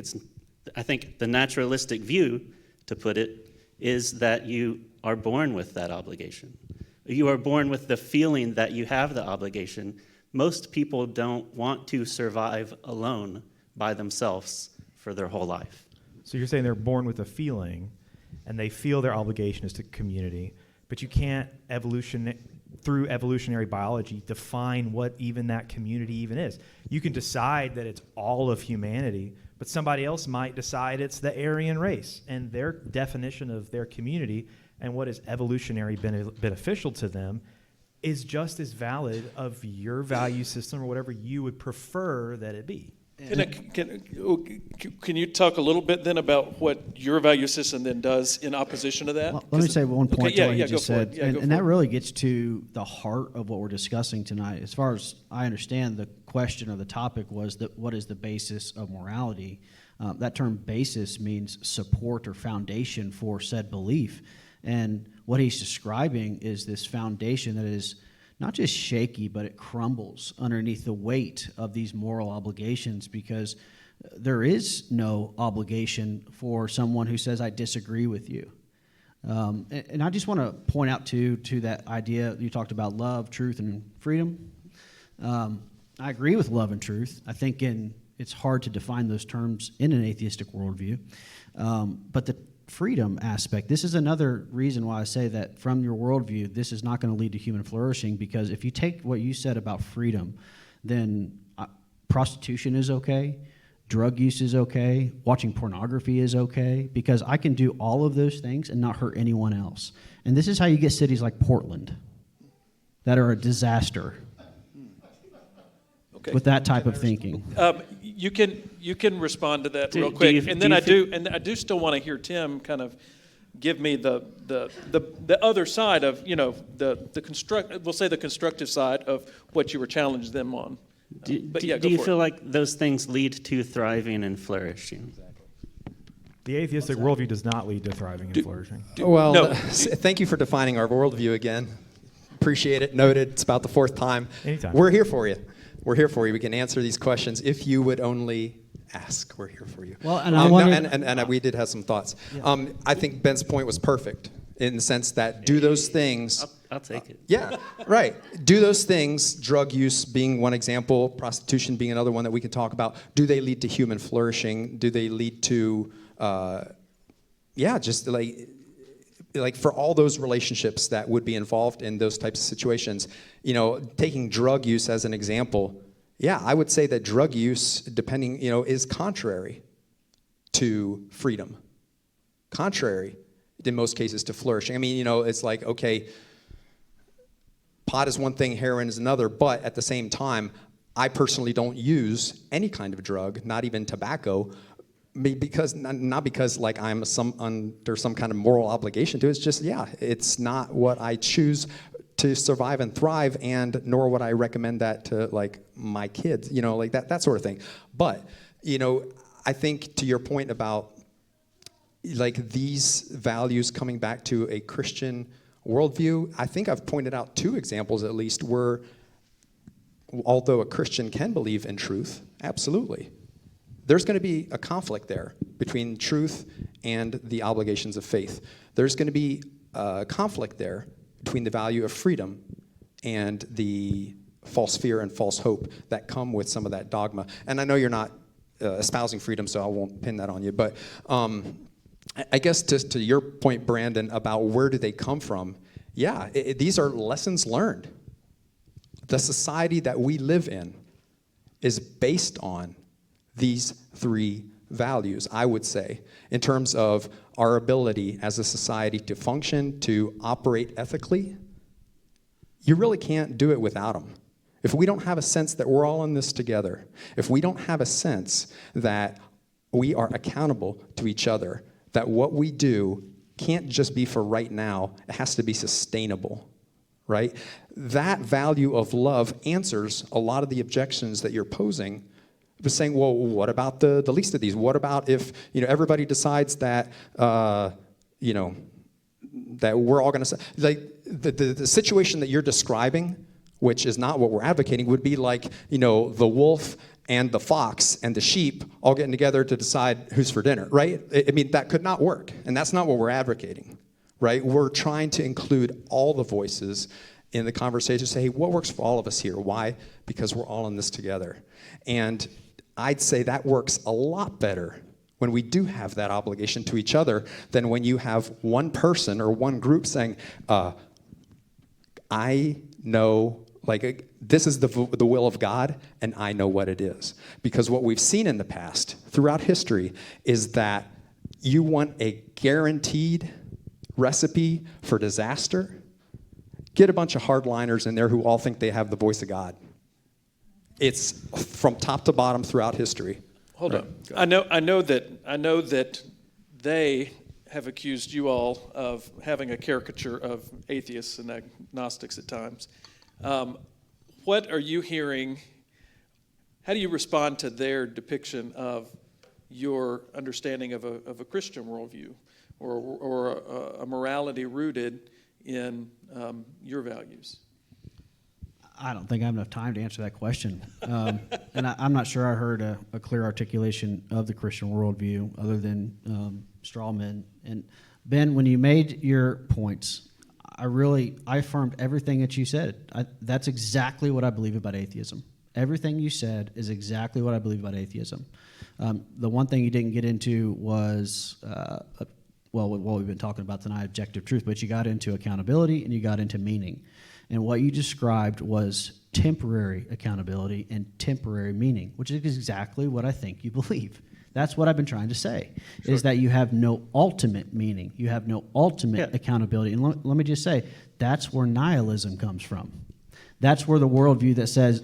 the naturalistic view, to put it, is that you are born with that obligation. You are born with the feeling that you have the obligation. Most people don't want to survive alone by themselves for their whole life. So you're saying they're born with a feeling, and they feel their obligation is to community, but you can't through evolutionary biology define what even that community even is. You can decide that it's all of humanity, but somebody else might decide it's the Aryan race, and their definition of their community and what is evolutionary beneficial to them is just as valid of your value system or whatever you would prefer that it be. Can you talk a little bit then about what your value system then does in opposition to that? Well, let me say one point to what you just said, and that it. really gets to the heart of what we're discussing tonight. As far as I understand, the question or the topic was that what is the basis of morality? That term basis means support or foundation for said belief. And what he's describing is this foundation that is not just shaky, but it crumbles underneath the weight of these moral obligations, because there is no obligation for someone who says, I disagree with you. And I just want to point out to that idea, you talked about love, truth, and freedom. I agree with love and truth. I think it's hard to define those terms in an atheistic worldview. But the freedom aspect, this is another reason why I say that from your worldview, this is not going to lead to human flourishing, because if you take what you said about freedom, then prostitution is okay, drug use is okay, watching pornography is okay, because I can do all of those things and not hurt anyone else. And this is how you get cities like Portland that are a disaster Okay. with that type of thinking. You can respond to that Do- real do quick, you- and do then you I do still want to hear Tim kind of give me the other side of we'll say the constructive side of what you were challenged them on. But yeah, do go you for feel it. like those things lead to thriving and flourishing? The atheistic worldview does not lead to thriving and flourishing. Well, no. thank you for defining our worldview again. Appreciate it. Noted. It's about the fourth time. Anytime. We're here for you. We're here for you. We can answer these questions if you would only ask. We're here for you. Well, and I wanted- and we did have some thoughts. I think Ben's point was perfect in the sense that do those things. I'll take it. Yeah, right. Do those things, drug use being one example, prostitution being another one that we can talk about. Do they lead to human flourishing? Do they lead to, just like for all those relationships that would be involved in those types of situations, taking drug use as an example, I would say that drug use, depending, is contrary to freedom, contrary in most cases to flourishing. I mean, it's like, okay, pot is one thing, heroin is another, but at the same time, I personally don't use any kind of drug, not even tobacco, because not because like I'm under some kind of moral obligation to it. It's just it's not what I choose to survive and thrive, and nor would I recommend that to like my kids, like that sort of thing. But I think to your point about like these values coming back to a Christian worldview, I think I've pointed out two examples at least where, although a Christian can believe in truth, absolutely, there's going to be a conflict there between truth and the obligations of faith. There's going to be a conflict there between the value of freedom and the false fear and false hope that come with some of that dogma. And I know you're not espousing freedom, so I won't pin that on you. But I guess to your point, Brandon, about where do they come from, these are lessons learned. The society that we live in is based on these three values, I would say, in terms of our ability as a society to function, to operate ethically. You really can't do it without them. If we don't have a sense that we're all in this together, if we don't have a sense that we are accountable to each other, that what we do can't just be for right now, it has to be sustainable, right? That value of love answers a lot of the objections that you're posing, but saying, well, what about the least of these? What about if everybody decides that that we're all going to like the situation that you're describing, which is not what we're advocating, would be like the wolf and the fox and the sheep all getting together to decide who's for dinner, right? I mean, that could not work, and that's not what we're advocating, right? We're trying to include all the voices in the conversation, say, hey, what works for all of us here? Why? Because we're all in this together. And I'd say that works a lot better when we do have that obligation to each other than when you have one person or one group saying, I know, like, this is the will of God, and I know what it is. Because what we've seen in the past, throughout history, is that you want a guaranteed recipe for disaster, get a bunch of hardliners in there who all think they have the voice of God. It's from top to bottom throughout history. Hold on. I know that they have accused you all of having a caricature of atheists and agnostics at times. What are you hearing? How do you respond to their depiction of your understanding of a Christian worldview or a morality rooted in your values? I don't think I have enough time to answer that question. And I'm not sure I heard a clear articulation of the Christian worldview other than straw men. And Ben, when you made your points, I affirmed everything that you said. That's exactly what I believe about atheism. Everything you said is exactly what I believe about atheism. The one thing you didn't get into was, what we've been talking about tonight, objective truth, but you got into accountability and you got into meaning. And what you described was temporary accountability and temporary meaning, which is exactly what I think you believe. That's what I've been trying to say, is that you have no ultimate meaning. You have no ultimate accountability. And let me just say, that's where nihilism comes from. That's where the worldview that says,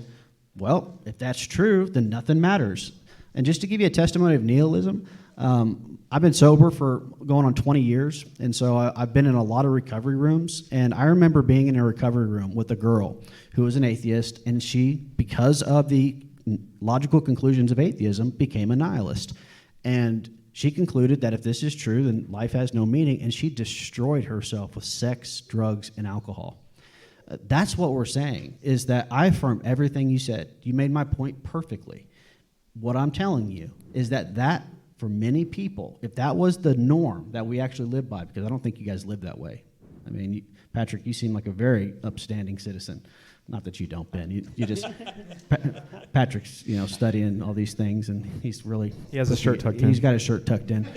well, if that's true, then nothing matters. And just to give you a testimony of nihilism, I've been sober for going on 20 years, and so I've been in a lot of recovery rooms, and I remember being in a recovery room with a girl who was an atheist, and she, because of the logical conclusions of atheism, became a nihilist. And she concluded that if this is true, then life has no meaning, and she destroyed herself with sex, drugs, and alcohol. That's what we're saying, is that I affirm everything you said. You made my point perfectly. What I'm telling you is that for many people, if that was the norm that we actually live by, because I don't think you guys live that way. I mean, Patrick, you seem like a very upstanding citizen. Not that you don't, Ben. You just Patrick's studying all these things, and he's really He has a shirt tucked in. He's got his shirt tucked in.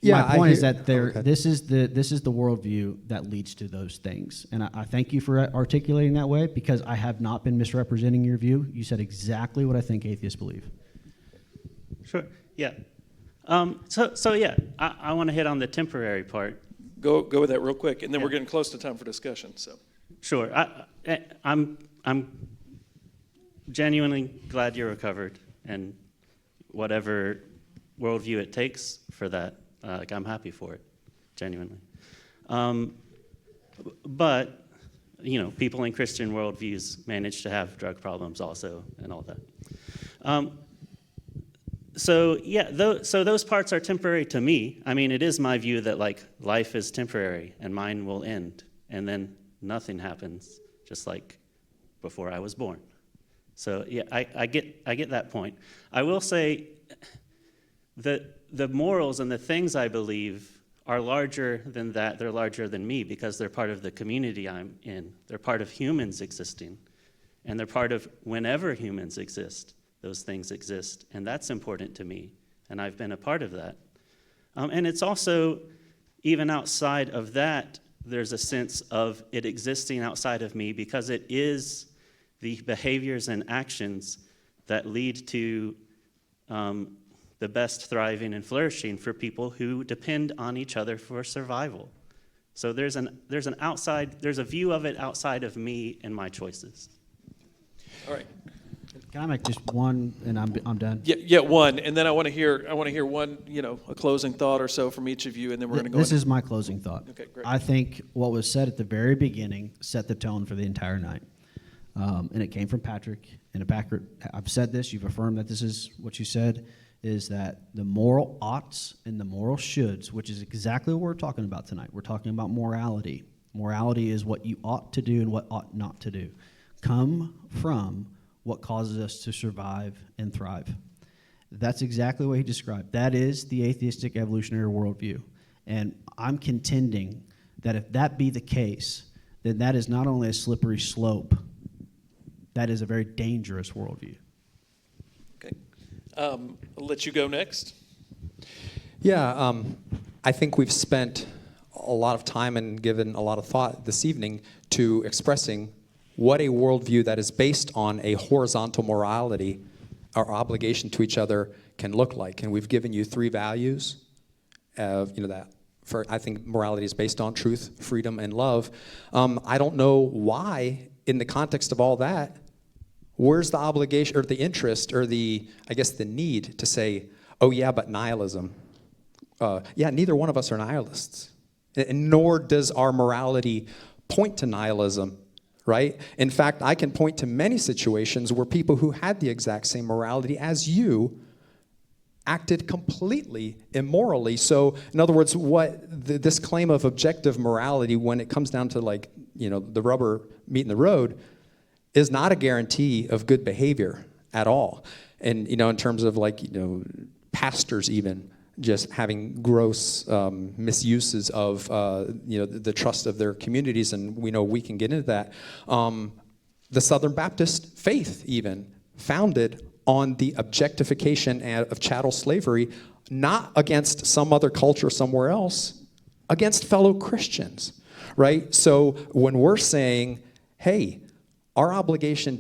Yeah, my point is I that hear- okay. this is the worldview that leads to those things, and I thank you for articulating that way, because I have not been misrepresenting your view. You said exactly what I think atheists believe. Sure. Yeah. So yeah, I want to hit on the temporary part. Go with that real quick, and then we're getting close to time for discussion. So, Sure. I'm genuinely glad you're recovered, and whatever worldview it takes for that, I'm happy for it, genuinely. But people in Christian worldviews manage to have drug problems also, and all that. So those parts are temporary to me. I mean, it is my view that life is temporary and mine will end, and then nothing happens, just like before I was born. So yeah, I get that point. I will say that the morals and the things I believe are larger than that. They're larger than me, because they're part of the community I'm in. They're part of humans existing, and they're part of whenever humans exist. Those things exist, and that's important to me, and I've been a part of that. And it's also, even outside of that, there's a sense of it existing outside of me, because it is the behaviors and actions that lead to the best thriving and flourishing for people who depend on each other for survival. So there's a view of it outside of me and my choices. all right. Can I make just one, and I'm done? Yeah, one, and then I want to hear one, a closing thought or so from each of you, and then we're going to go. This is my closing thought. Okay, great. I think what was said at the very beginning set the tone for the entire night. And it came from Patrick. And I've said this, you've affirmed that this is what you said, is that the moral oughts and the moral shoulds, which is exactly what we're talking about tonight. We're talking about morality. Morality is what you ought to do and what ought not to do. Come from what causes us to survive and thrive. That's exactly what he described. That is the atheistic evolutionary worldview. And I'm contending that if that be the case, then that is not only a slippery slope, that is a very dangerous worldview. Okay. I'll let you go next. Yeah, I think we've spent a lot of time and given a lot of thought this evening to expressing what a worldview that is based on a horizontal morality, our obligation to each other, can look like. And we've given you 3 values of, that. I think morality is based on truth, freedom, and love. I don't know why, in the context of all that, where's the obligation or the interest or the need to say, oh yeah, but nihilism. Neither one of us are nihilists. And nor does our morality point to nihilism. Right? In fact, I can point to many situations where people who had the exact same morality as you acted completely immorally. So, in other words, this claim of objective morality, when it comes down to the rubber meeting the road, is not a guarantee of good behavior at all. And in terms of pastors even just having gross misuses of the trust of their communities, and we can get into that. The Southern Baptist faith even founded on the objectification of chattel slavery, not against some other culture somewhere else, against fellow Christians. right? So when we're saying, hey, our obligation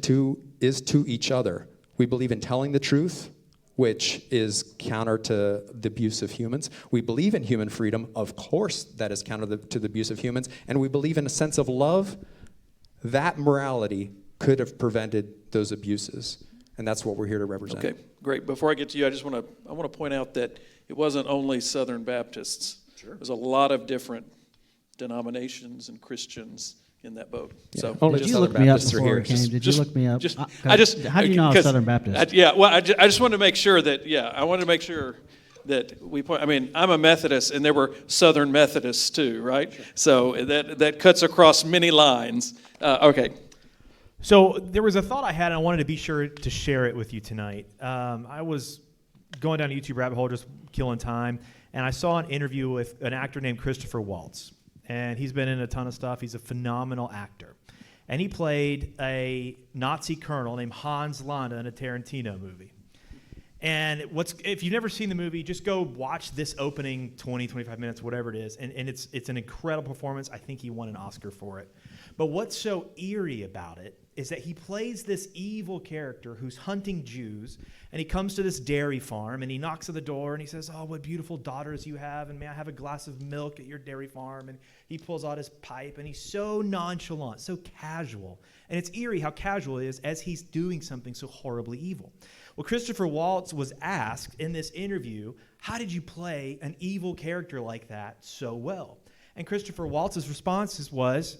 is to each other. We believe in telling the truth, which is counter to the abuse of humans. We believe in human freedom. Of course, that is counter to the abuse of humans. And we believe in a sense of love. That morality could have prevented those abuses. And that's what we're here to represent. Okay, great. Before I get to you, I want to point out that it wasn't only Southern Baptists. Sure. There's a lot of different denominations and Christians in that boat. Yeah. So Only Did the you Southern look me up Baptists are before here. it came? Did you look me up? How do you know I'm because- Southern Baptist? I just wanted to make sure that, I wanted to make sure that we point, I mean, I'm a Methodist, and there were Southern Methodists too, right? Sure. So that cuts across many lines. Okay. So there was a thought I had, and I wanted to be sure to share it with you tonight. I was going down a YouTube rabbit hole, just killing time, and I saw an interview with an actor named Christopher Waltz. And he's been in a ton of stuff. He's a phenomenal actor. And he played a Nazi colonel named Hans Landa in a Tarantino movie. And if you've never seen the movie, just go watch this opening 20, 25 minutes, whatever it is. And it's an incredible performance. I think he won an Oscar for it. But what's so eerie about it is that he plays this evil character who's hunting Jews, and he comes to this dairy farm, and he knocks on the door, and he says, "Oh, what beautiful daughters you have, and may I have a glass of milk at your dairy farm?" And he pulls out his pipe, and he's so nonchalant, so casual. And it's eerie how casual it is as he's doing something so horribly evil. Well, Christopher Waltz was asked in this interview, how did you play an evil character like that so well? And Christopher Waltz's response was,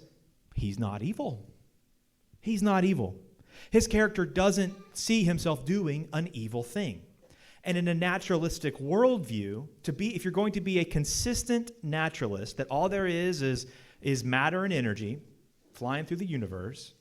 he's not evil. He's not evil. His character doesn't see himself doing an evil thing. And in a naturalistic worldview, if you're going to be a consistent naturalist, that all there is matter and energy flying through the universe,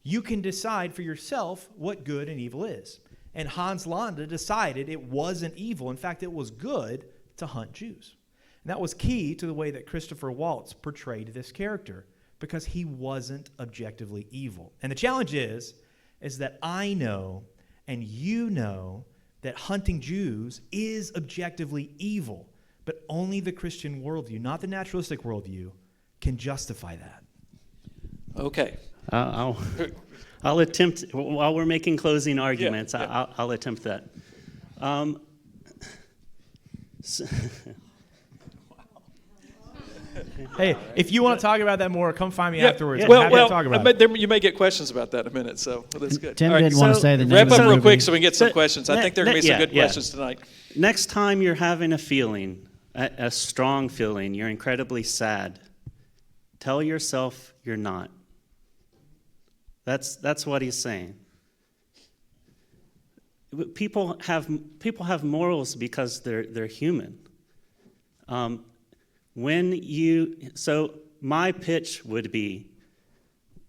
you can decide for yourself what good and evil is. And Hans Landa decided it wasn't evil. In fact, it was good to hunt Jews. And that was key to the way that Christopher Waltz portrayed this character, because he wasn't objectively evil. And the challenge is that I know and you know that hunting Jews is objectively evil, but only the Christian worldview, not the naturalistic worldview, can justify that. Okay. I'll attempt, while we're making closing arguments, Yeah. I'll attempt that. Hey, if you want to talk about that more, come find me afterwards. I'm Well, happy to talk about but it. you may get questions about that in a minute, so that's good. Tim All right, did want to so say the name wrap of up the real movie. quick so we can get some So, questions. I think there are going to be some good questions tonight. Next time you're having a feeling, a strong feeling, you're incredibly sad, tell yourself you're not. That's what he's saying. People have morals because they're human. So my pitch would be,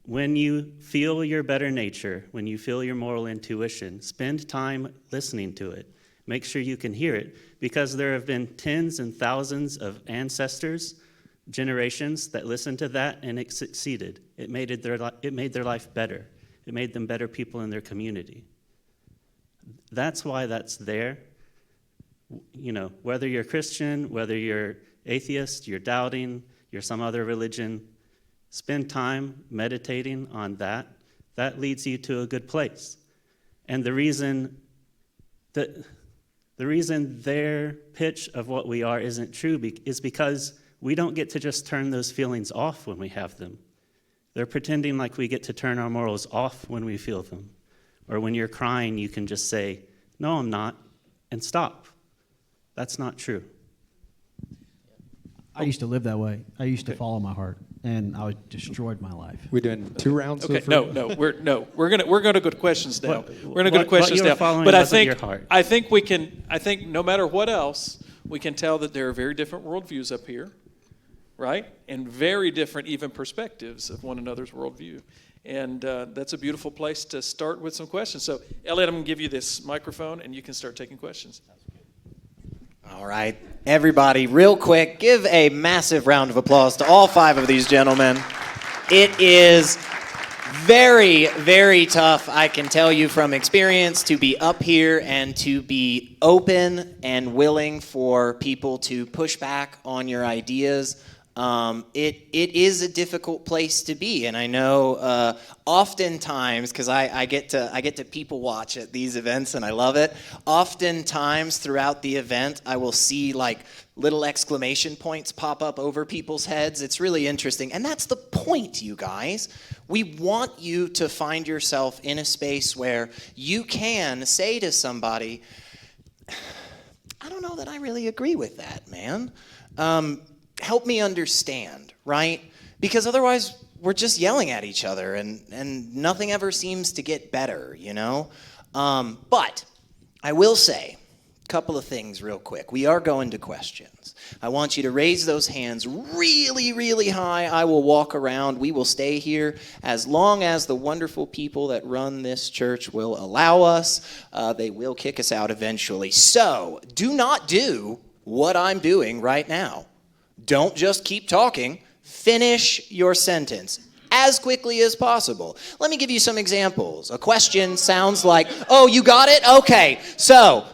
when you feel your better nature, when you feel your moral intuition, spend time listening to it. Make sure you can hear it, because there have been tens and thousands of ancestors, generations that listened to that, and it succeeded. It made their life better. It made them better people in their community. That's why that's there. You know, whether you're Christian, whether you're atheist, you're doubting, you're some other religion, spend time meditating on that. That leads you to a good place. And the reason their pitch of what we are isn't true is because we don't get to just turn those feelings off when we have them. They're pretending like we get to turn our morals off when we feel them. Or when you're crying, you can just say, "No, I'm not," and stop. That's not true. I used to live that way. I used to follow my heart, and I destroyed my life. We're doing 2 rounds. Okay, of we're gonna go to questions now. We're gonna go to What questions you were now. following But I wasn't think your heart. I think no matter what else, we can tell that there are very different worldviews up here, right? And very different even perspectives of one another's worldview. And that's a beautiful place to start with some questions. So, Elliot, I'm going to give you this microphone, and you can start taking questions. All right, everybody, real quick, give a massive round of applause to all 5 of these gentlemen. It is very, very tough, I can tell you from experience, to be up here and to be open and willing for people to push back on your ideas. It is a difficult place to be, and I know oftentimes, because I get to people watch at these events, and I love it. Oftentimes throughout the event, I will see like little exclamation points pop up over people's heads. It's really interesting, and that's the point, you guys. We want you to find yourself in a space where you can say to somebody, I don't know that I really agree with that, man. Help me understand, right? Because otherwise we're just yelling at each other and nothing ever seems to get better, you know? But I will say a couple of things real quick. We are going to questions. I want you to raise those hands really, really high. I will walk around. We will stay here as long as the wonderful people that run this church will allow us. They will kick us out eventually. So do not do what I'm doing right now. Don't just keep talking. Finish your sentence as quickly as possible. Let me give you some examples. A question sounds like, oh, you got it? Okay. So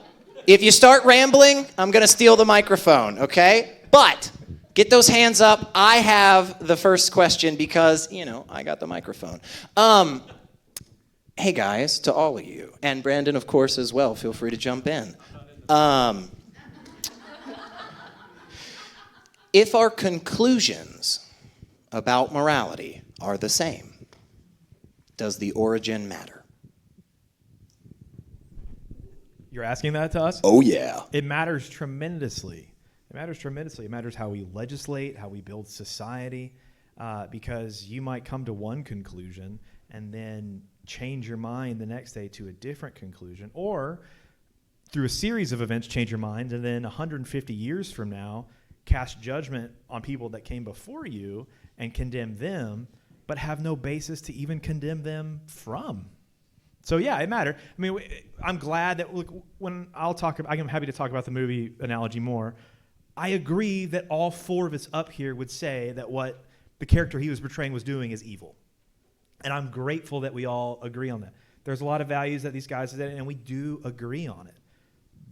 if you start rambling, I'm going to steal the microphone, okay? But get those hands up. I have the first question because, I got the microphone. Hey, guys, to all of you, and Brandon, of course, as well. Feel free to jump in. If our conclusions about morality are the same, does the origin matter? You're asking that to us? Oh, yeah. It matters tremendously. It matters how we legislate, how we build society, because you might come to one conclusion and then change your mind the next day to a different conclusion, or through a series of events change your mind, and then 150 years from now cast judgment on people that came before you and condemn them, but have no basis to even condemn them from. So yeah, it mattered. I mean, I'm glad that when I'm happy to talk about the movie analogy more. I agree that all four of us up here would say that what the character he was portraying was doing is evil. And I'm grateful that we all agree on that. There's a lot of values that these guys said, and we do agree on it.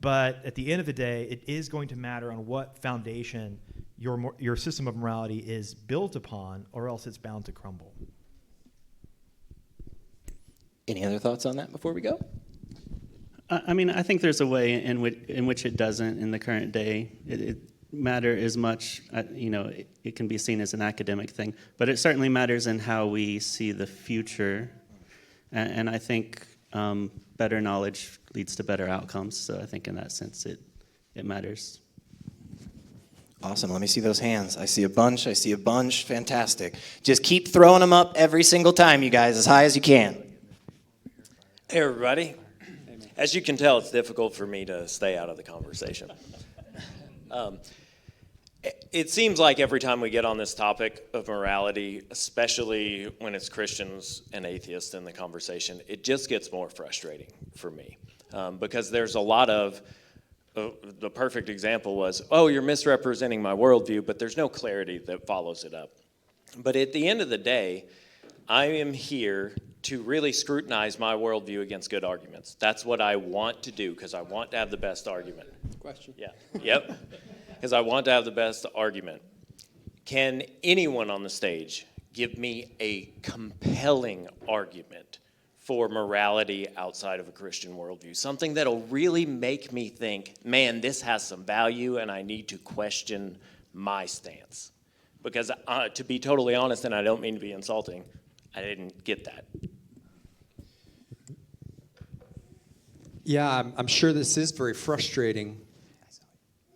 But at the end of the day, it is going to matter on what foundation your system of morality is built upon, or else it's bound to crumble. Any other thoughts on that before we go? I mean, I think there's a way in which it doesn't in the current day. It matter as much, it can be seen as an academic thing, but it certainly matters in how we see the future. And I think better knowledge leads to better outcomes. So I think in that sense, it matters. Awesome. Let me see those hands. I see a bunch. Fantastic. Just keep throwing them up every single time, you guys, as high as you can. Hey, everybody. As you can tell, it's difficult for me to stay out of the conversation. It seems like every time we get on this topic of morality, especially when it's Christians and atheists in the conversation, it just gets more frustrating for me. Because there's a lot of, the perfect example was, oh, you're misrepresenting my worldview, but there's no clarity that follows it up. But at the end of the day, I am here to really scrutinize my worldview against good arguments. That's what I want to do, because I want to have the best argument. Question? Yeah. Yep. Because I want to have the best argument. Can anyone on the stage give me a compelling argument for morality outside of a Christian worldview? Something that'll really make me think, man, this has some value and I need to question my stance. Because to be totally honest, and I don't mean to be insulting, I didn't get that. Yeah, I'm sure this is very frustrating.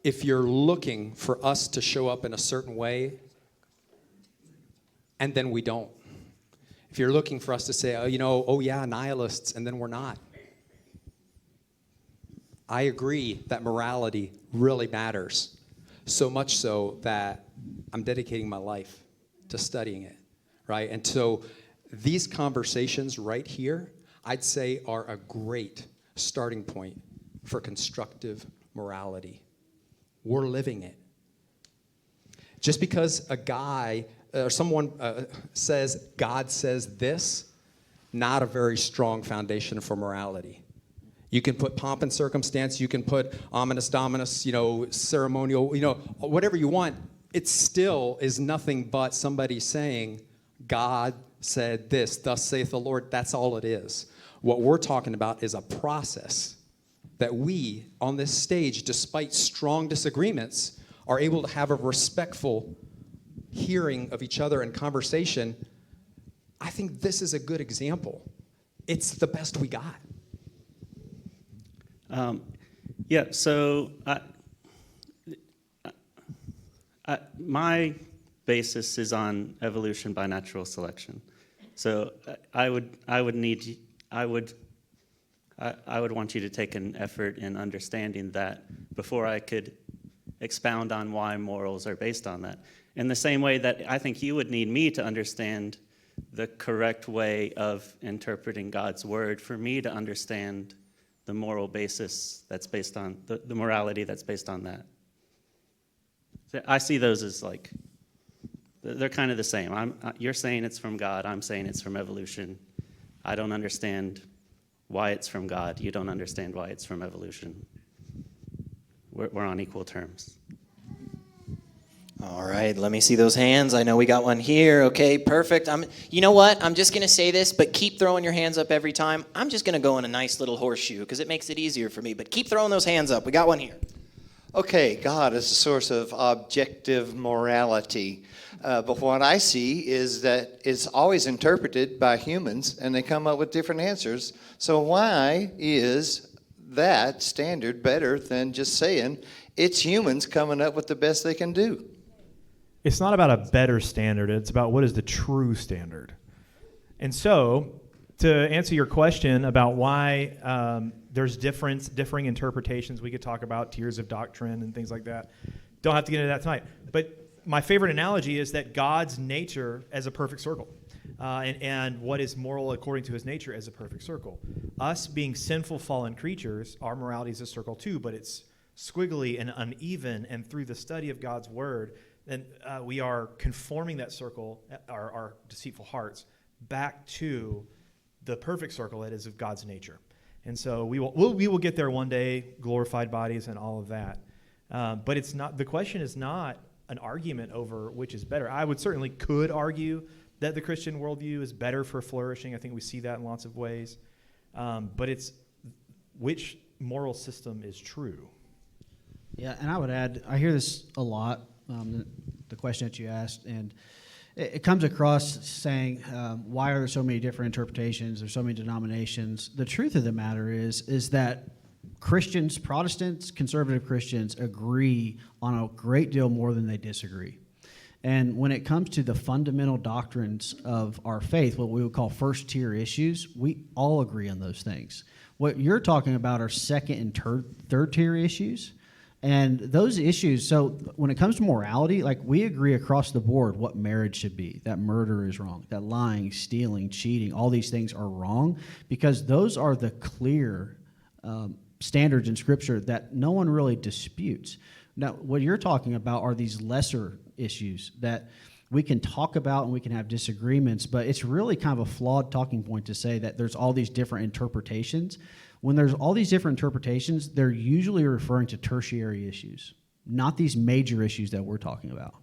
If you're looking for us to show up in a certain way, and then we don't. If you're looking for us to say, oh yeah, nihilists, and then we're not. I agree that morality really matters, so much so that I'm dedicating my life to studying it, right? And so these conversations right here, I'd say, are a great starting point for constructive morality. We're living it. Just because a guy or someone says God says this, not a very strong foundation for morality. You can put pomp and circumstance, you can put ominous dominus, ceremonial, whatever you want. it still is nothing but somebody saying, God said this, thus saith the Lord. That's all it is. What we're talking about is a process that we, on this stage, despite strong disagreements, are able to have a respectful hearing of each other and conversation. I think this is a good example. It's the best we got. So my basis is on evolution by natural selection. So I would want you to take an effort in understanding that before I could expound on why morals are based on that. In the same way that I think you would need me to understand the correct way of interpreting God's word for me to understand the moral basis that's based on, the morality that's based on that. So I see those as like, they're kind of the same. You're saying it's from God, I'm saying it's from evolution. I don't understand why it's from God. You don't understand why it's from evolution. We're on equal terms. All right, let me see those hands. I know we got one here. Okay, perfect. You know what? I'm just going to say this, but keep throwing your hands up every time. I'm just going to go in a nice little horseshoe because it makes it easier for me. But keep throwing those hands up. We got one here. Okay, God is the source of objective morality. But what I see is that it's always interpreted by humans, and they come up with different answers. So why is that standard better than just saying it's humans coming up with the best they can do? It's not about a better standard. It's about what is the true standard. And so, to answer your question about why there's differing interpretations, we could talk about tiers of doctrine and things like that. Don't have to get into that tonight. But my favorite analogy is that God's nature as a perfect circle, and what is moral according to his nature as a perfect circle. Us being sinful, fallen creatures, our morality is a circle too, but it's squiggly and uneven, and through the study of God's word, then we are conforming that circle, our deceitful hearts, back to the perfect circle that is of God's nature. And so we will get there one day, glorified bodies and all of that. But it's not. The question is not an argument over which is better. I would certainly could argue that the Christian worldview is better for flourishing. I think we see that in lots of ways. But it's which moral system is true. Yeah, and I would add, I hear this a lot, the question that you asked, and it comes across saying, why are there so many different interpretations? There's so many denominations. The truth of the matter is that Christians, Protestants, conservative Christians agree on a great deal more than they disagree. And when it comes to the fundamental doctrines of our faith, what we would call first-tier issues, we all agree on those things. What you're talking about are second and third-tier issues. And those issues, so when it comes to morality, like we agree across the board what marriage should be, that murder is wrong, that lying, stealing, cheating, all these things are wrong, because those are the clear standards in Scripture that no one really disputes. Now, what you're talking about are these lesser issues that we can talk about and we can have disagreements, but it's really kind of a flawed talking point to say that there's all these different interpretations. When there's all these different interpretations, they're usually referring to tertiary issues, not these major issues that we're talking about.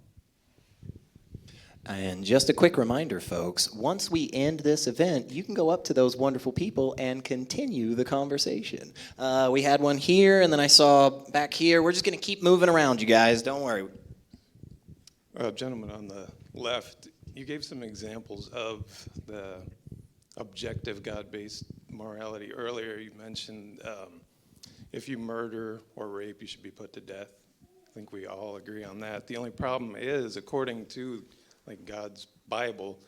And just a quick reminder, folks, once we end this event, you can go up to those wonderful people and continue the conversation. We had one here, and then I saw back here. We're just going to keep moving around, you guys. Don't worry. Gentleman on the left, you gave some examples of the objective God-based morality. Earlier you mentioned if you murder or rape, you should be put to death. I think we all agree on that. The only problem is, according to like God's Bible,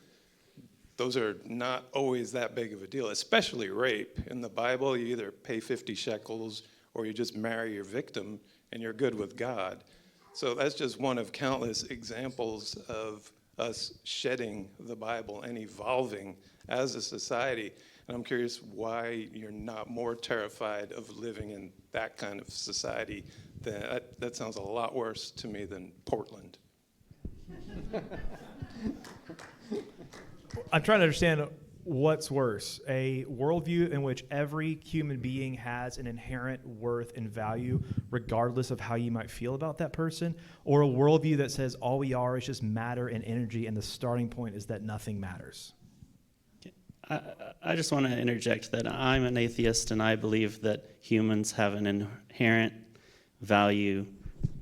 those are not always that big of a deal, especially rape. In the Bible, you either pay 50 shekels or you just marry your victim and you're good with God. So that's just one of countless examples of us shedding the Bible and evolving as a society. And I'm curious why you're not more terrified of living in that kind of society. That sounds a lot worse to me than Portland. I'm trying to understand What's worse, a worldview in which every human being has an inherent worth and value, regardless of how you might feel about that person, or a worldview that says all we are is just matter and energy, and the starting point is that nothing matters? I just want to interject that I'm an atheist, and I believe that humans have an inherent value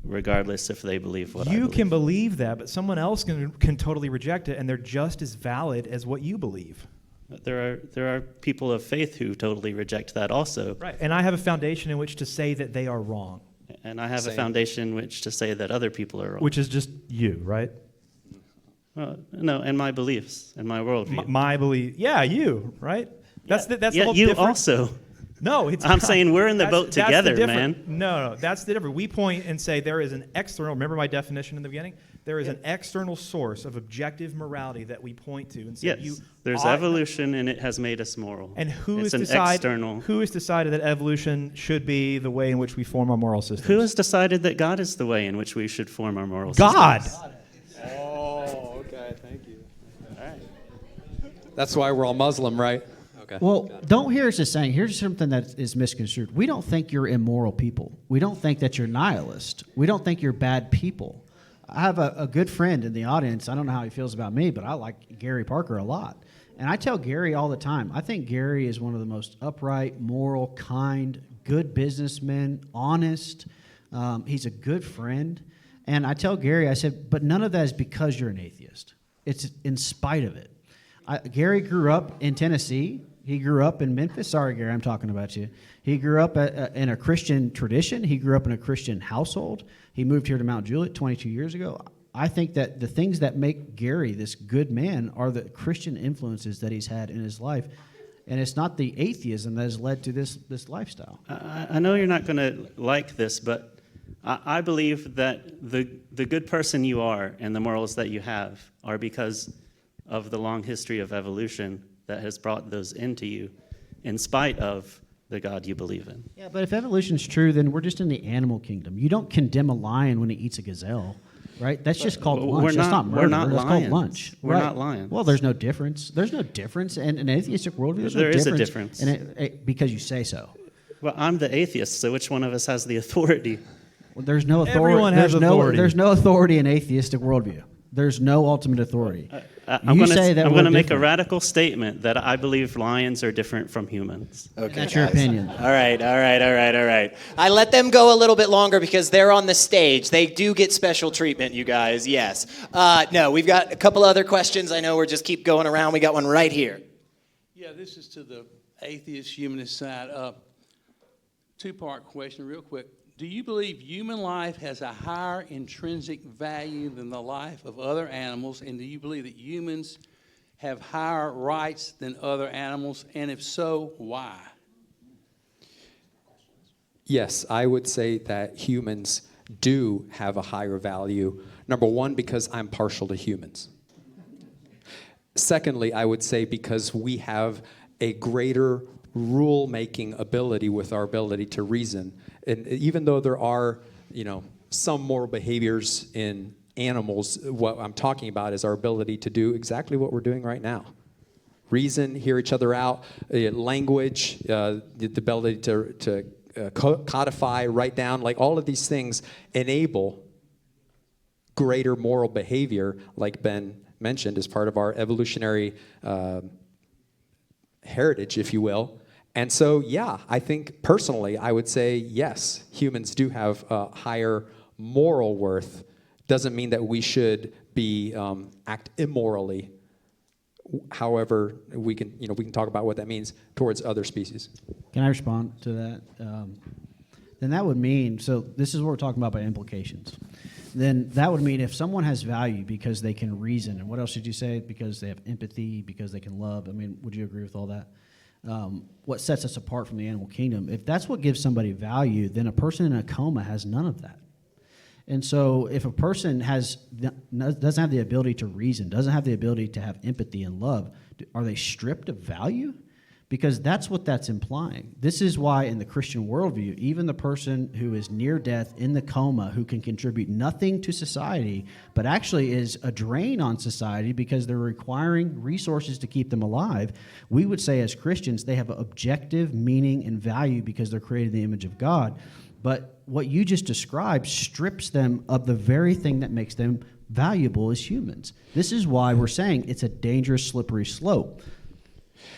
regardless if they believe what I believe. You can believe that, but someone else can totally reject it, and they're just as valid as what you believe. There are people of faith who totally reject that also. Right, and I have a foundation in which to say that they are wrong. And I have Same. a foundation in which to say that other people are wrong. Which is just you, right? Well, no, and my beliefs and my worldview. My belief, yeah, you, right? That's the whole you difference. also. No, it's I'm not. saying we're in the boat That's the together, difference. man. No, that's the difference. We point and say there is an external, remember my definition in the beginning? There is an external source of objective morality that we point to and say Yes, there's evolution, and it has made us moral. And who it's has external. Who has decided that evolution should be the way in which we form our moral systems? Who has decided that God is the way in which we should form our moral systems? God. Oh, okay, thank you. That's why we're all Muslim, right? Okay. Well, don't hear us as saying, here's something that is misconstrued. We don't think you're immoral people. We don't think that you're nihilist. We don't think you're bad people. I have a good friend in the audience. I don't know how he feels about me, but I like Gary Parker a lot. And I tell Gary all the time, I think Gary is one of the most upright, moral, kind, good businessmen, honest. He's a good friend. And I tell Gary, I said, but none of that is because you're an atheist. It's in spite of it. Gary grew up in Tennessee. He grew up in Memphis. Sorry, Gary, I'm talking about you. He grew up in a Christian tradition. He grew up in a Christian household. He moved here to Mount Juliet 22 years ago. I think that the things that make Gary this good man are the Christian influences that he's had in his life. And it's not the atheism that has led to this lifestyle. I know you're not going to like this, but I believe that the good person you are and the morals that you have are because of the long history of evolution that has brought those into you in spite of the God you believe in. Yeah, but if evolution's true, then we're just in the animal kingdom. You don't condemn a lion when he eats a gazelle, right? That's just called lunch. That's not murder. We're not That's lions. called lunch. We're Right. not lions. Well, there's no difference. There's no difference. And an atheistic worldview, there's There no is a difference. difference. And because you say so. Well, I'm the atheist, so which one of us has the authority? Well, there's no authority. Everyone has authority. There's no authority in atheistic worldview. There's no ultimate authority. I'm You going say that to we're make a different. radical statement that I believe lions are different from humans. Okay, That's your guys. opinion. All right. I let them go a little bit longer because they're on the stage. They do get special treatment, you guys, yes. No, we've got a couple other questions. I know we're just keep going around. We got one right here. Yeah, this is to the atheist humanist side. Two-part question real quick. Do you believe human life has a higher intrinsic value than the life of other animals? And do you believe that humans have higher rights than other animals? And if so, why? Yes, I would say that humans do have a higher value. Number one, because I'm partial to humans. Secondly, I would say because we have a greater rule-making ability with our ability to reason. And even though there are, some moral behaviors in animals, what I'm talking about is our ability to do exactly what we're doing right now. Reason, hear each other out, language, the ability to codify, write down, like all of these things enable greater moral behavior, like Ben mentioned, as part of our evolutionary heritage, if you will. And so, yeah, I think personally, I would say yes, humans do have a higher moral worth. Doesn't mean that we should be act immorally. However, we can talk about what that means towards other species. Can I respond to that? Then that would mean, so this is what we're talking about by implications. Then that would mean if someone has value because they can reason, and what else did you say? Because they have empathy, because they can love. I mean, would you agree with all that? What sets us apart from the animal kingdom? If that's what gives somebody value, then a person in a coma has none of that. And so if a person doesn't have the ability to reason, doesn't have the ability to have empathy and love, are they stripped of value? because that's what that's implying. This is why in the Christian worldview, even the person who is near death in the coma, who can contribute nothing to society, but actually is a drain on society because they're requiring resources to keep them alive, we would say as Christians they have objective meaning and value because they're created in the image of God. But what you just described strips them of the very thing that makes them valuable as humans. This is why we're saying it's a dangerous, slippery slope.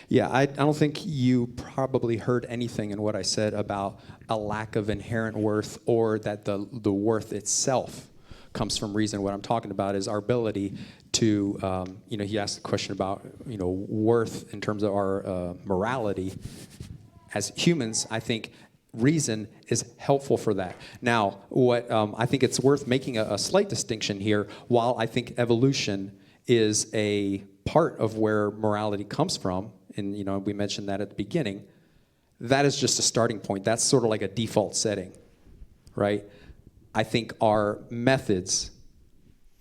Yeah, I don't think you probably heard anything in what I said about a lack of inherent worth or that the worth itself comes from reason. What I'm talking about is our ability to, he asked a question about, worth in terms of our morality. As humans, I think reason is helpful for that. Now, what I think it's worth making a slight distinction here. While I think evolution is a part of where morality comes from, and we mentioned that at the beginning, that is just a starting point. That's sort of like a default setting, right? I think our methods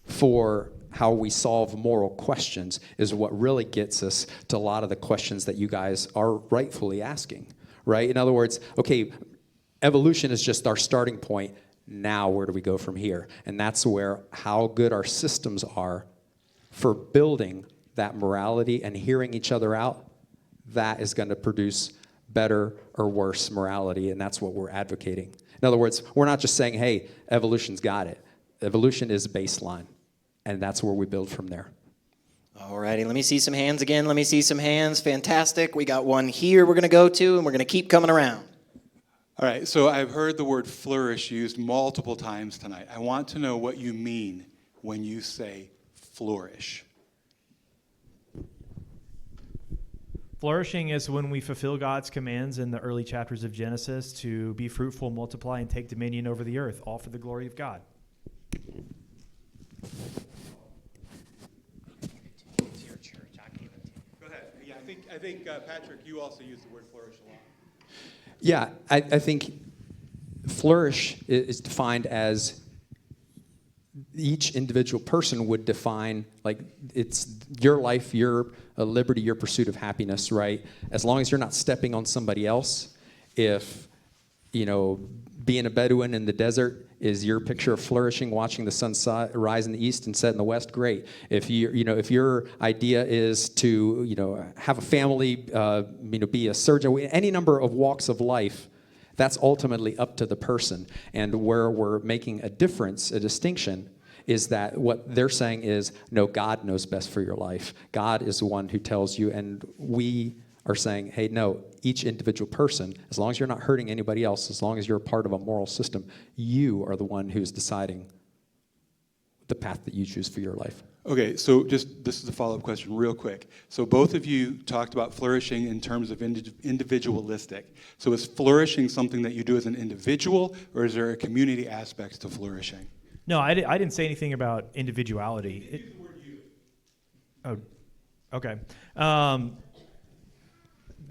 for how we solve moral questions is what really gets us to a lot of the questions that you guys are rightfully asking, right? In other words, okay, evolution is just our starting point. Now where do we go from here? And that's where how good our systems are for building that morality and hearing each other out, that is going to produce better or worse morality, and that's what we're advocating. In other words, we're not just saying, hey, evolution's got it. Evolution is baseline, and that's where we build from there. All righty, let me see some hands again. Let me see some hands. Fantastic. We got one here we're going to go to, and we're going to keep coming around. All right, so I've heard the word flourish used multiple times tonight. I want to know what you mean when you say flourish. Flourishing is when we fulfill God's commands in the early chapters of Genesis to be fruitful, multiply, and take dominion over the earth, all for the glory of God. Go ahead. Yeah, I think Patrick, you also used the word flourish a lot. Yeah, I think flourish is defined as each individual person would define, like, it's your life, your liberty, your pursuit of happiness, right? As long as you're not stepping on somebody else. If, being a Bedouin in the desert is your picture of flourishing, watching the sun rise in the east and set in the west, great. If if your idea is to, have a family, be a surgeon, any number of walks of life, that's ultimately up to the person. And where we're making a difference, a distinction, is that what they're saying is, no, God knows best for your life. God is the one who tells you, and we are saying, hey, no, each individual person, as long as you're not hurting anybody else, as long as you're a part of a moral system, you are the one who's deciding the path that you choose for your life. Okay, so this is a follow-up question real quick. So both of you talked about flourishing in terms of individualistic. So is flourishing something that you do as an individual, or is there a community aspect to flourishing? No, I didn't say anything about individuality. Use the word you. Oh, okay.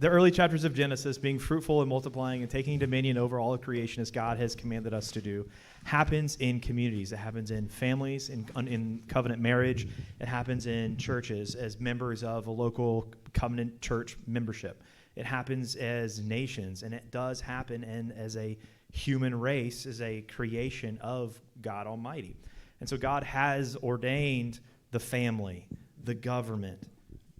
The early chapters of Genesis, being fruitful and multiplying and taking dominion over all of creation as God has commanded us to do, happens in communities. It happens in families, in covenant marriage. It happens in churches as members of a local covenant church membership. It happens as nations, and it does happen as a human race, as a creation of God Almighty. And so God has ordained the family, the government,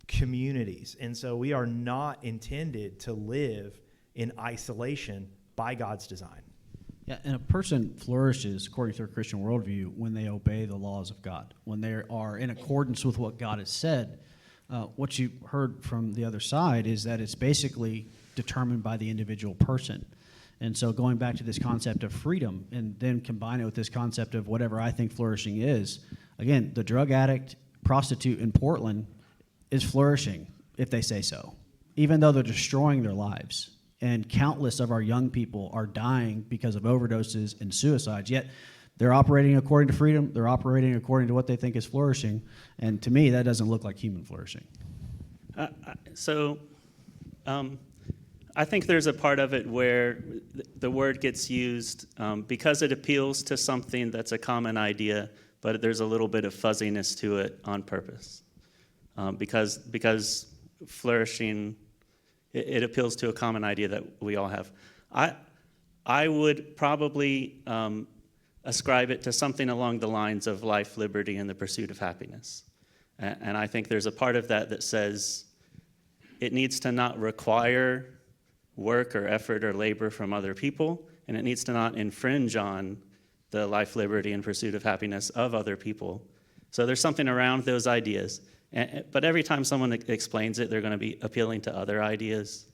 communities. And so we are not intended to live in isolation by God's design. Yeah, and a person flourishes, according to a Christian worldview, when they obey the laws of God, when they are in accordance with what God has said. What you heard from the other side is that it's basically determined by the individual person. And so going back to this concept of freedom and then combine it with this concept of whatever I think flourishing is, again, the drug addict, prostitute in Portland is flourishing, if they say so, even though they're destroying their lives. And countless of our young people are dying because of overdoses and suicides, yet they're operating according to freedom, they're operating according to what they think is flourishing, and to me, that doesn't look like human flourishing. I think there's a part of it where the word gets used because it appeals to something that's a common idea, but there's a little bit of fuzziness to it on purpose. Because flourishing It appeals to a common idea that we all have. I would probably ascribe it to something along the lines of life, liberty, and the pursuit of happiness. And I think there's a part of that that says it needs to not require work or effort or labor from other people, and it needs to not infringe on the life, liberty, and pursuit of happiness of other people. So there's something around those ideas. But every time someone explains it, they're going to be appealing to other ideas.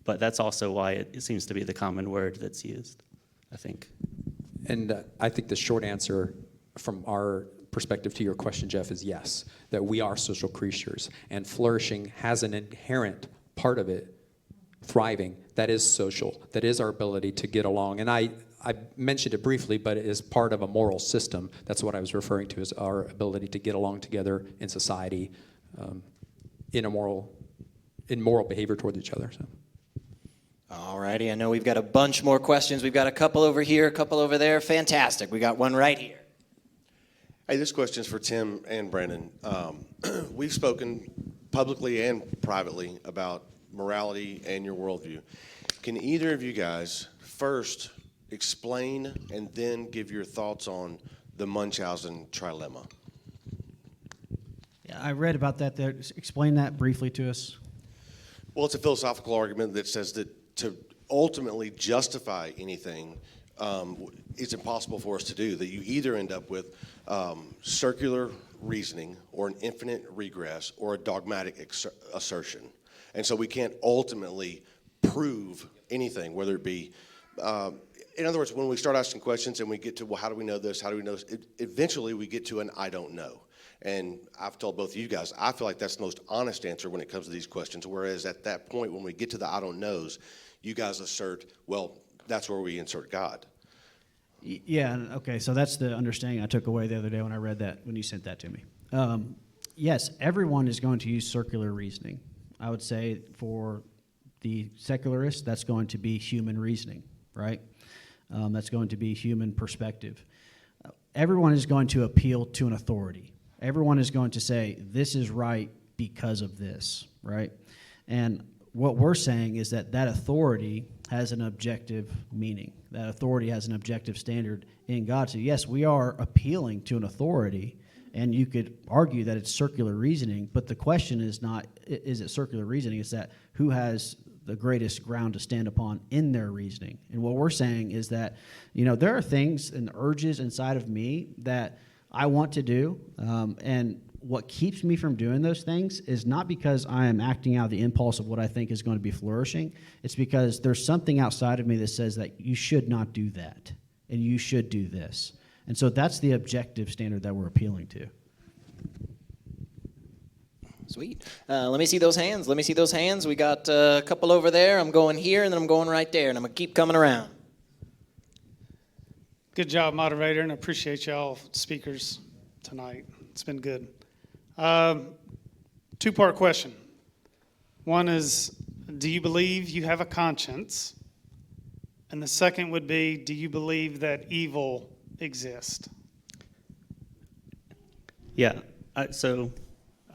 But that's also why it seems to be the common word that's used, I think. And I think the short answer from our perspective to your question, Jeff, is yes, that we are social creatures, and flourishing has an inherent part of it, thriving, that is social, that is our ability to get along. And I mentioned it briefly, but it is part of a moral system. That's what I was referring to, is our ability to get along together in society, in moral behavior towards each other. So. All righty, I know we've got a bunch more questions. We've got a couple over here, a couple over there. Fantastic. We got one right here. Hey, this question's for Tim and Brandon. We've spoken publicly and privately about morality and your worldview. Can either of you guys first explain and then give your thoughts on the Munchausen trilemma? Yeah, I read about that there. Explain that briefly to us. Well, it's a philosophical argument that says that to ultimately justify anything, it's impossible for us to do, that you either end up with circular reasoning or an infinite regress or a dogmatic assertion. And so we can't ultimately prove anything, whether it be, in other words, when we start asking questions and we get to, well, how do we know this, how do we know this, eventually we get to an I don't know. And I've told both of you guys, I feel like that's the most honest answer when it comes to these questions, whereas at that point when we get to the I don't knows, you guys assert, well, that's where we insert God. Yeah, okay, so that's the understanding I took away the other day when I read that, when you sent that to me. Yes, everyone is going to use circular reasoning. I would say for the secularists, that's going to be human reasoning, right? That's going to be human perspective. Everyone is going to appeal to an authority. Everyone is going to say, this is right because of this, right? And what we're saying is that that authority has an objective meaning. That authority has an objective standard in God. So yes, we are appealing to an authority, and you could argue that it's circular reasoning, but the question is not, is it circular reasoning? It's that who has the greatest ground to stand upon in their reasoning. And what we're saying is that, you know, there are things and urges inside of me that I want to do, and what keeps me from doing those things is not because I am acting out of the impulse of what I think is going to be flourishing. It's because there's something outside of me that says that you should not do that, and you should do this. And so that's the objective standard that we're appealing to. Sweet. Let me see those hands. Let me see those hands. We got a couple over there. I'm going here, and then I'm going right there, and I'm going to keep coming around. Good job, moderator, and I appreciate y'all speakers tonight. It's been good. Two-part question. One is, do you believe you have a conscience? And the second would be, do you believe that evil exists? Yeah, so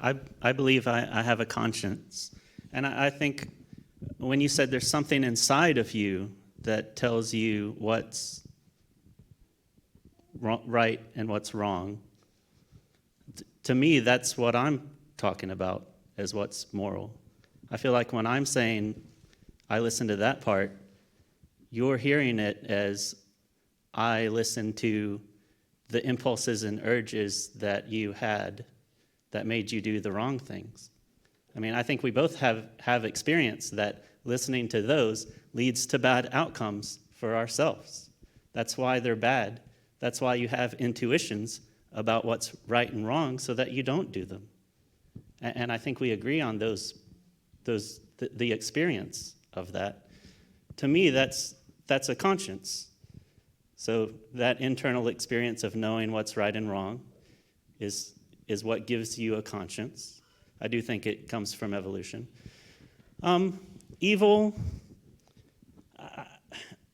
I believe I have a conscience. And I think when you said there's something inside of you that tells you what's right and what's wrong, to me, that's what I'm talking about as what's moral. I feel like when I'm saying I listen to that part, you're hearing it as I listen to the impulses and urges that you had that made you do the wrong things. I mean, I think we both have experienced that listening to those leads to bad outcomes for ourselves. That's why they're bad. That's why you have intuitions about what's right and wrong so that you don't do them. And I think we agree on the experience of that. To me, that's a conscience. So that internal experience of knowing what's right and wrong is what gives you a conscience. I do think it comes from evolution. Evil,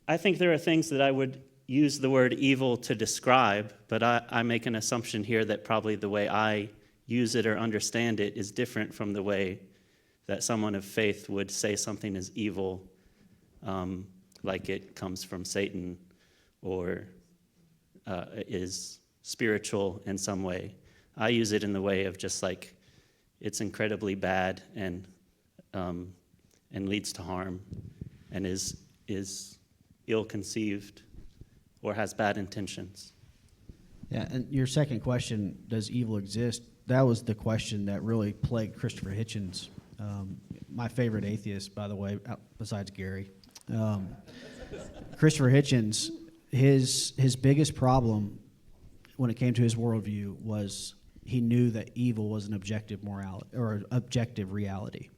I think there are things that I would use the word evil to describe, but I make an assumption here that probably the way I use it or understand it is different from the way that someone of faith would say something is evil, like it comes from Satan or is spiritual in some way. I use it in the way of just like it's incredibly bad and leads to harm and is ill-conceived or has bad intentions. Yeah, and your second question, does evil exist? That was the question that really plagued Christopher Hitchens, my favorite atheist, by the way, besides Gary. Christopher Hitchens, his biggest problem when it came to his worldview was he knew that evil was an objective morality or objective reality.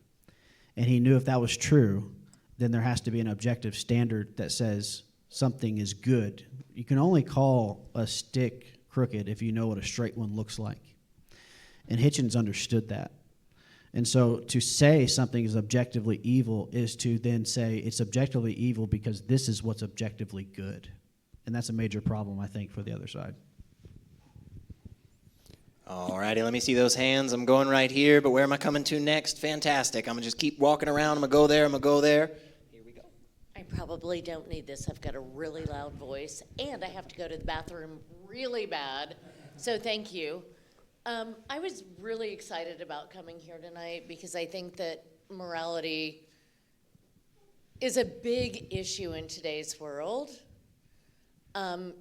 And he knew if that was true, then there has to be an objective standard that says something is good. You can only call a stick crooked if you know what a straight one looks like. And Hitchens understood that. And so to say something is objectively evil is to then say it's objectively evil because this is what's objectively good. And that's a major problem, I think, for the other side. All righty, let me see those hands. I'm going right here, but where am I coming to next? Fantastic. I'm going to just keep walking around. I'm going to go there. I'm going to go there. Here we go. I probably don't need this. I've got a really loud voice, and I have to go to the bathroom really bad. So thank you. I was really excited about coming here tonight because I think that morality is a big issue in today's world. And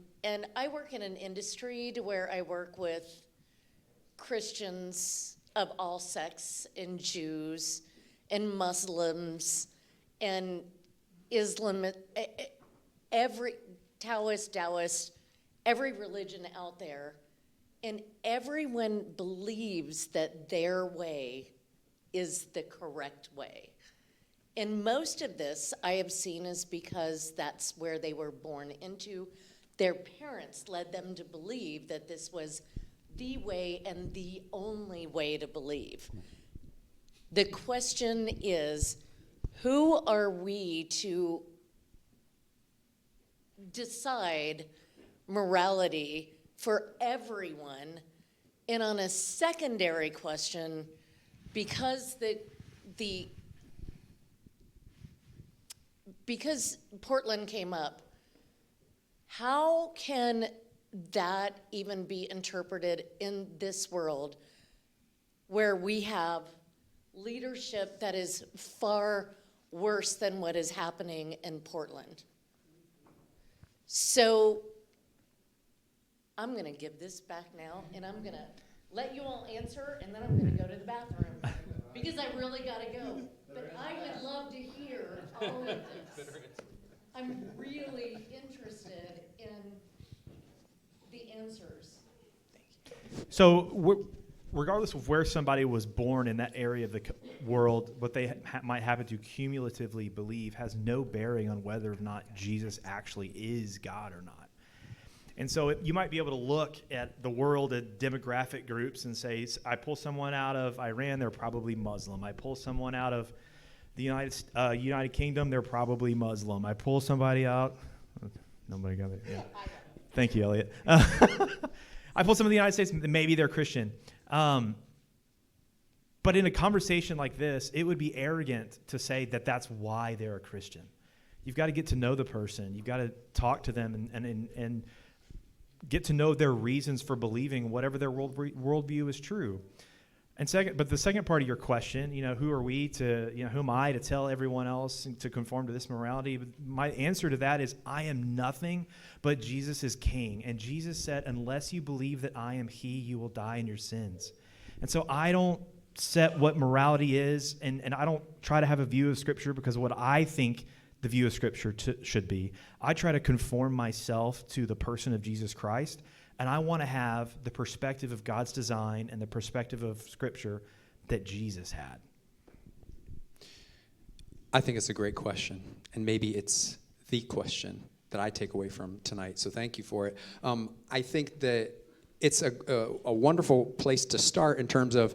I work in an industry to where I work with Christians of all sects and Jews and Muslims and Islam, every Taoist, every religion out there. And everyone believes that their way is the correct way. And most of this I have seen is because that's where they were born into. Their parents led them to believe that this was the way and the only way to believe. The question is, who are we to decide morality for everyone? And on a secondary question, because because Portland came up, how can that even be interpreted in this world where we have leadership that is far worse than what is happening in Portland? So I'm going to give this back now, and I'm going to let you all answer, and then I'm going to go to the bathroom because I really got to go. But I would love to hear all of this. I'm really interested in the answers. So regardless of where somebody was born in that area of the world, what they might happen to cumulatively believe has no bearing on whether or not Jesus actually is God or not. And so you might be able to look at the world at demographic groups and say, I pull someone out of Iran, they're probably Muslim. I pull someone out of the United Kingdom, they're probably Muslim. I pull somebody out. Nobody got it. Yeah. Thank you, Elliot. I pull someone in the United States, maybe they're Christian. But in a conversation like this, it would be arrogant to say that that's why they're a Christian. You've got to get to know the person. You've got to talk to them and get to know their reasons for believing whatever their worldview is true. And but the second part of your question, who are we to, who am I to tell everyone else to conform to this morality? My answer to that is I am nothing but Jesus is king. And Jesus said, unless you believe that I am he, you will die in your sins. And so I don't set what morality is, and I don't try to have a view of Scripture because of what I think the view of Scripture should be. I try to conform myself to the person of Jesus Christ, and I want to have the perspective of God's design and the perspective of Scripture that Jesus had. I think it's a great question, and maybe it's the question that I take away from tonight, so thank you for it. I think that it's a wonderful place to start in terms of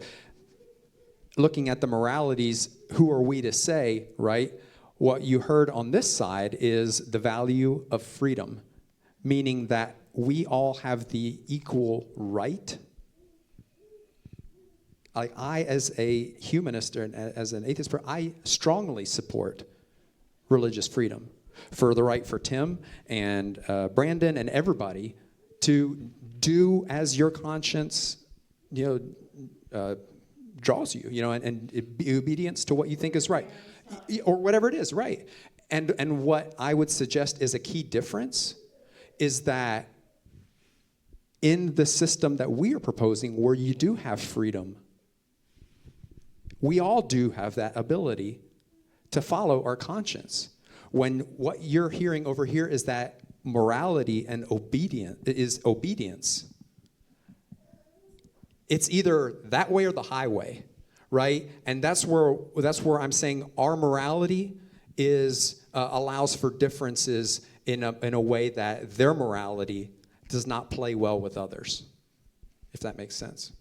looking at the moralities. Who are we to say, right? What you heard on this side is the value of freedom, meaning that we all have the equal right I as a humanist and as an atheist, I strongly support religious freedom, for the right for Tim and Brandon and everybody to do as your conscience, draws you, and be obedience to what you think is right, or whatever it is, right? And what I would suggest is a key difference is that in the system that we are proposing, where you do have freedom, we all do have that ability to follow our conscience. When what you're hearing over here is that morality and obedience, it's either that way or the highway, right? And that's where I'm saying our morality is allows for differences in a way that their morality does not play well with others, if that makes sense.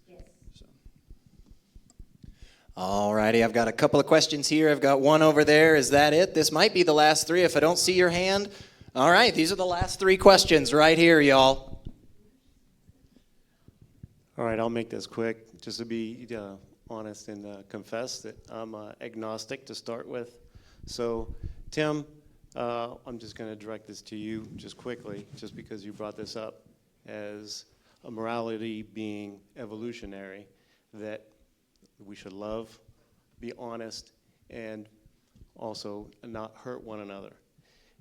All righty, I've got a couple of questions here. I've got one over there. Is that it? This might be the last three if I don't see your hand. All right, these are the last three questions right here, y'all. All right, I'll make this quick, just to be honest and confess that I'm agnostic to start with. So, Tim, I'm just going to direct this to you just quickly, just because you brought this up, as a morality being evolutionary, that we should love, be honest, and also not hurt one another.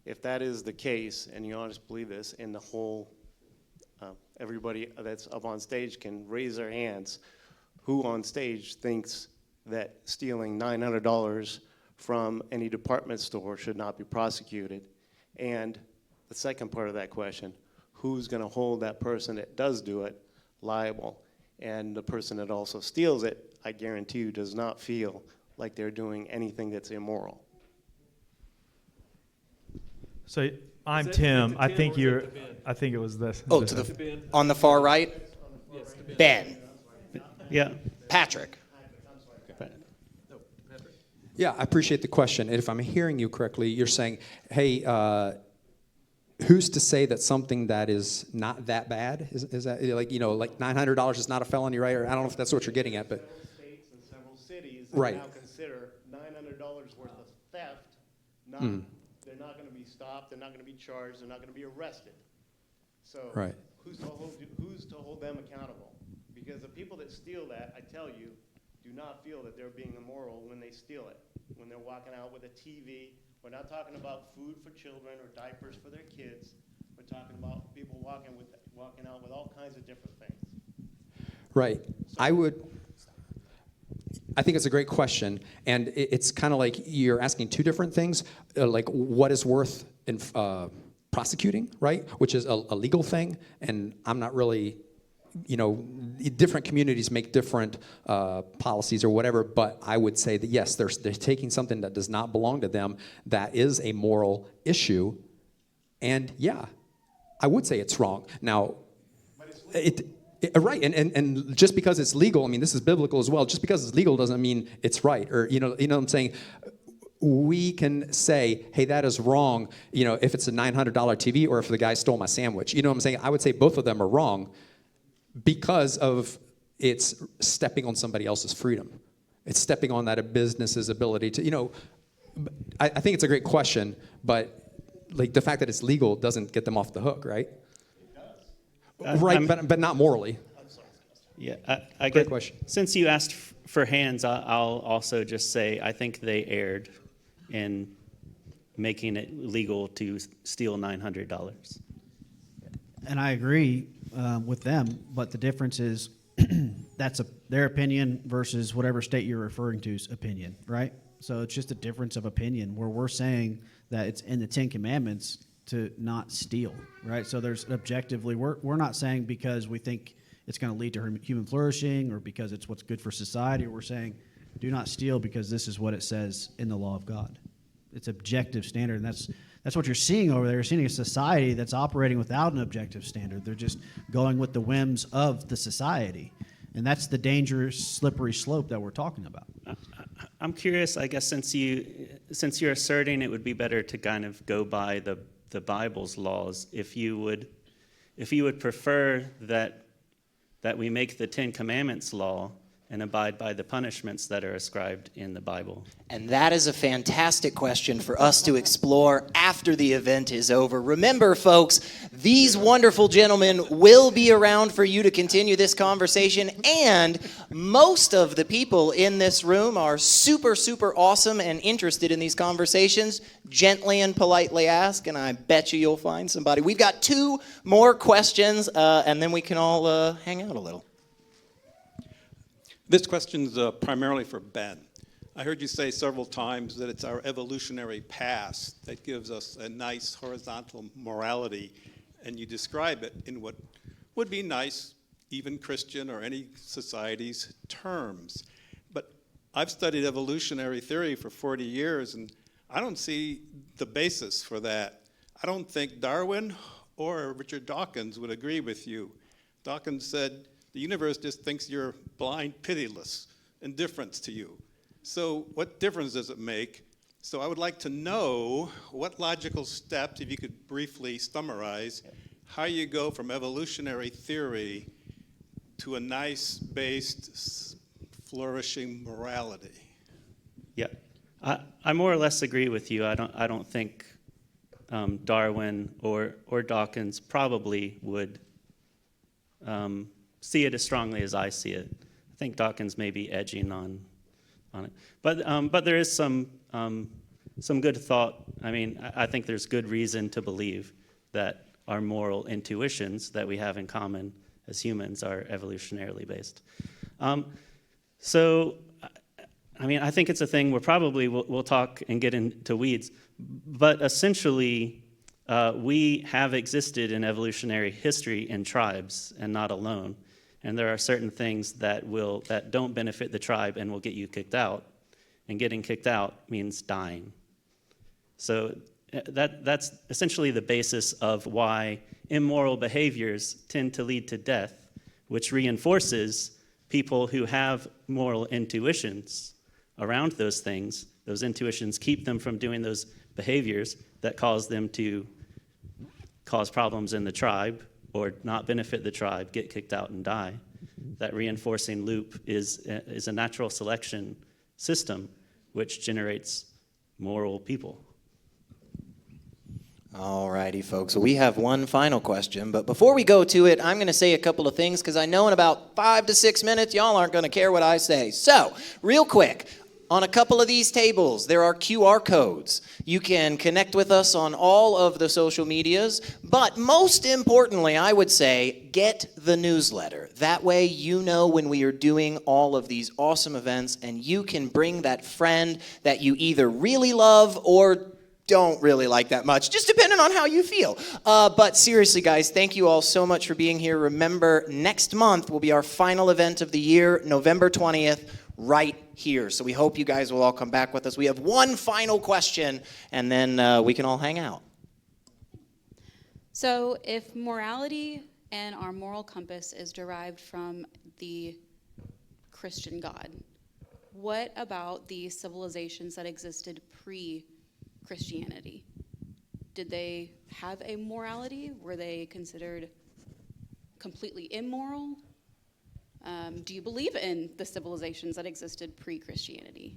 If that is the case, and you honestly believe this, and the whole, everybody that's up on stage can raise their hands, who on stage thinks that stealing $900 from any department store should not be prosecuted? And the second part of that question, who's going to hold that person that does do it liable? And the person that also steals it, I guarantee you, does not feel like they're doing anything that's immoral. So I'm Tim. I think you're. I think it was this. Oh, on the far right, Ben. Yeah. Patrick. Yeah, I appreciate the question. And if I'm hearing you correctly, you're saying, hey, who's to say that something that is not that bad is that like $900 is not a felony, right? Or I don't know if that's what you're getting at, but several states and several cities right. Now consider $900 worth of theft. They're not going to be stopped. They're not going to be charged. They're not going to be arrested. So right. Who's to hold them accountable? Because the people that steal that, I tell you, do not feel that they're being immoral when they steal it. When they're walking out with a TV. We're not talking about food for children or diapers for their kids. We're talking about people walking out with all kinds of different things. Right. I think it's a great question, and it's kind of like you're asking two different things, like what is worth in prosecuting, right? Which is a legal thing, and I'm not really, different communities make different policies or whatever, but I would say that yes, they're taking something that does not belong to them, that is a moral issue, and yeah, I would say it's wrong. Now, right, and just because it's legal, I mean, this is biblical as well, just because it's legal doesn't mean it's right, or, you know what I'm saying? We can say, hey, that is wrong, if it's a $900 TV or if the guy stole my sandwich. You know what I'm saying? I would say both of them are wrong because of it's stepping on somebody else's freedom. It's stepping on that business's ability to, I think it's a great question, but like the fact that it's legal doesn't get them off the hook, right? Right, but not morally. Yeah, I Great get, question. Since you asked for hands, I'll also just say I think they erred in making it legal to steal $900. And I agree with them, but the difference is that's their opinion versus whatever state you're referring to's opinion, right? So it's just a difference of opinion where we're saying that it's in the Ten Commandments to not steal, right? So there's objectively, we're not saying because we think it's going to lead to human flourishing or because it's what's good for society. We're saying do not steal because this is what it says in the law of God. It's objective standard, and that's what you're seeing over there. You're seeing a society that's operating without an objective standard. They're just going with the whims of the society, and that's the dangerous, slippery slope that we're talking about. I'm curious, I guess, since you're asserting it would be better to kind of go by the Bible's laws, if you would prefer that we make the Ten Commandments law and abide by the punishments that are ascribed in the Bible? And that is a fantastic question for us to explore after the event is over. Remember, folks, these wonderful gentlemen will be around for you to continue this conversation, and most of the people in this room are super, super awesome and interested in these conversations. Gently and politely ask, and I bet you'll find somebody. We've got 2 more questions, and then we can all hang out a little. This question's primarily for Ben. I heard you say several times that it's our evolutionary past that gives us a nice horizontal morality, and you describe it in what would be nice, even Christian or any society's terms. But I've studied evolutionary theory for 40 years, and I don't see the basis for that. I don't think Darwin or Richard Dawkins would agree with you. Dawkins said, the universe just thinks you're blind, pitiless, indifference to you. So what difference does it make? So I would like to know what logical steps, if you could briefly summarize, how you go from evolutionary theory to a nice-based, flourishing morality. Yeah, I more or less agree with you. I don't think Darwin or Dawkins probably would see it as strongly as I see it. I think Dawkins may be edging on it, but there is some good thought. I mean, I think there's good reason to believe that our moral intuitions that we have in common as humans are evolutionarily based. So, I mean, I think it's a thing where probably we'll talk and get into weeds, but essentially, we have existed in evolutionary history in tribes and not alone. And there are certain things that don't benefit the tribe and will get you kicked out. And getting kicked out means dying. So that's essentially the basis of why immoral behaviors tend to lead to death, which reinforces people who have moral intuitions around those things. Those intuitions keep them from doing those behaviors that cause them to cause problems in the tribe or not benefit the tribe, get kicked out and die. That reinforcing loop is a natural selection system which generates moral people. All righty, folks. So we have one final question, but before we go to it, I'm going to say a couple of things because I know in about 5 to 6 minutes, y'all aren't going to care what I say. So, real quick, on a couple of these tables, there are QR codes. You can connect with us on all of the social medias, but most importantly, I would say, get the newsletter. That way you know when we are doing all of these awesome events, and you can bring that friend that you either really love or don't really like that much, just depending on how you feel. But seriously, guys, thank you all so much for being here. Remember, next month will be our final event of the year, November 20th, right here. So we hope you guys will all come back with us. We have one final question, and then we can all hang out. So if morality and our moral compass is derived from the Christian God, what about the civilizations that existed pre-Christianity? Did they have a morality? Were they considered completely immoral? Do you believe in the civilizations that existed pre-Christianity?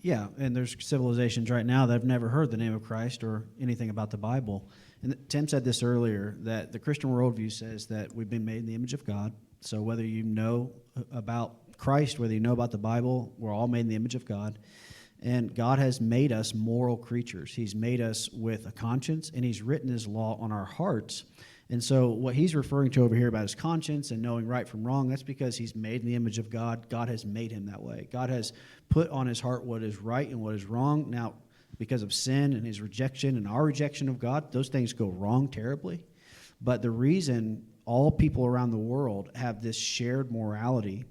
Yeah, and there's civilizations right now that have never heard the name of Christ or anything about the Bible. And Tim said this earlier, that the Christian worldview says that we've been made in the image of God. So whether you know about Christ, whether you know about the Bible, we're all made in the image of God. And God has made us moral creatures. He's made us with a conscience, and He's written His law on our hearts. And so what he's referring to over here about his conscience and knowing right from wrong, that's because he's made in the image of God. God has made him that way. God has put on his heart what is right and what is wrong. Now, because of sin and his rejection and our rejection of God, those things go wrong terribly. But the reason all people around the world have this shared morality,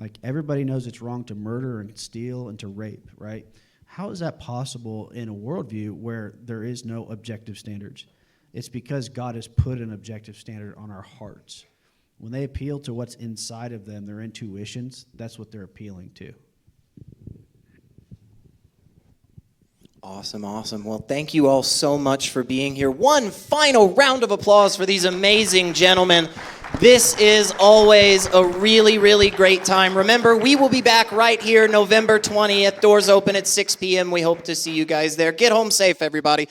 like everybody knows it's wrong to murder and steal and to rape, right? How is that possible in a worldview where there is no objective standards? It's because God has put an objective standard on our hearts. When they appeal to what's inside of them, their intuitions, that's what they're appealing to. Awesome, awesome. Well, thank you all so much for being here. One final round of applause for these amazing gentlemen. This is always a really, really great time. Remember, we will be back right here November 20th. Doors open at 6 p.m. We hope to see you guys there. Get home safe, everybody.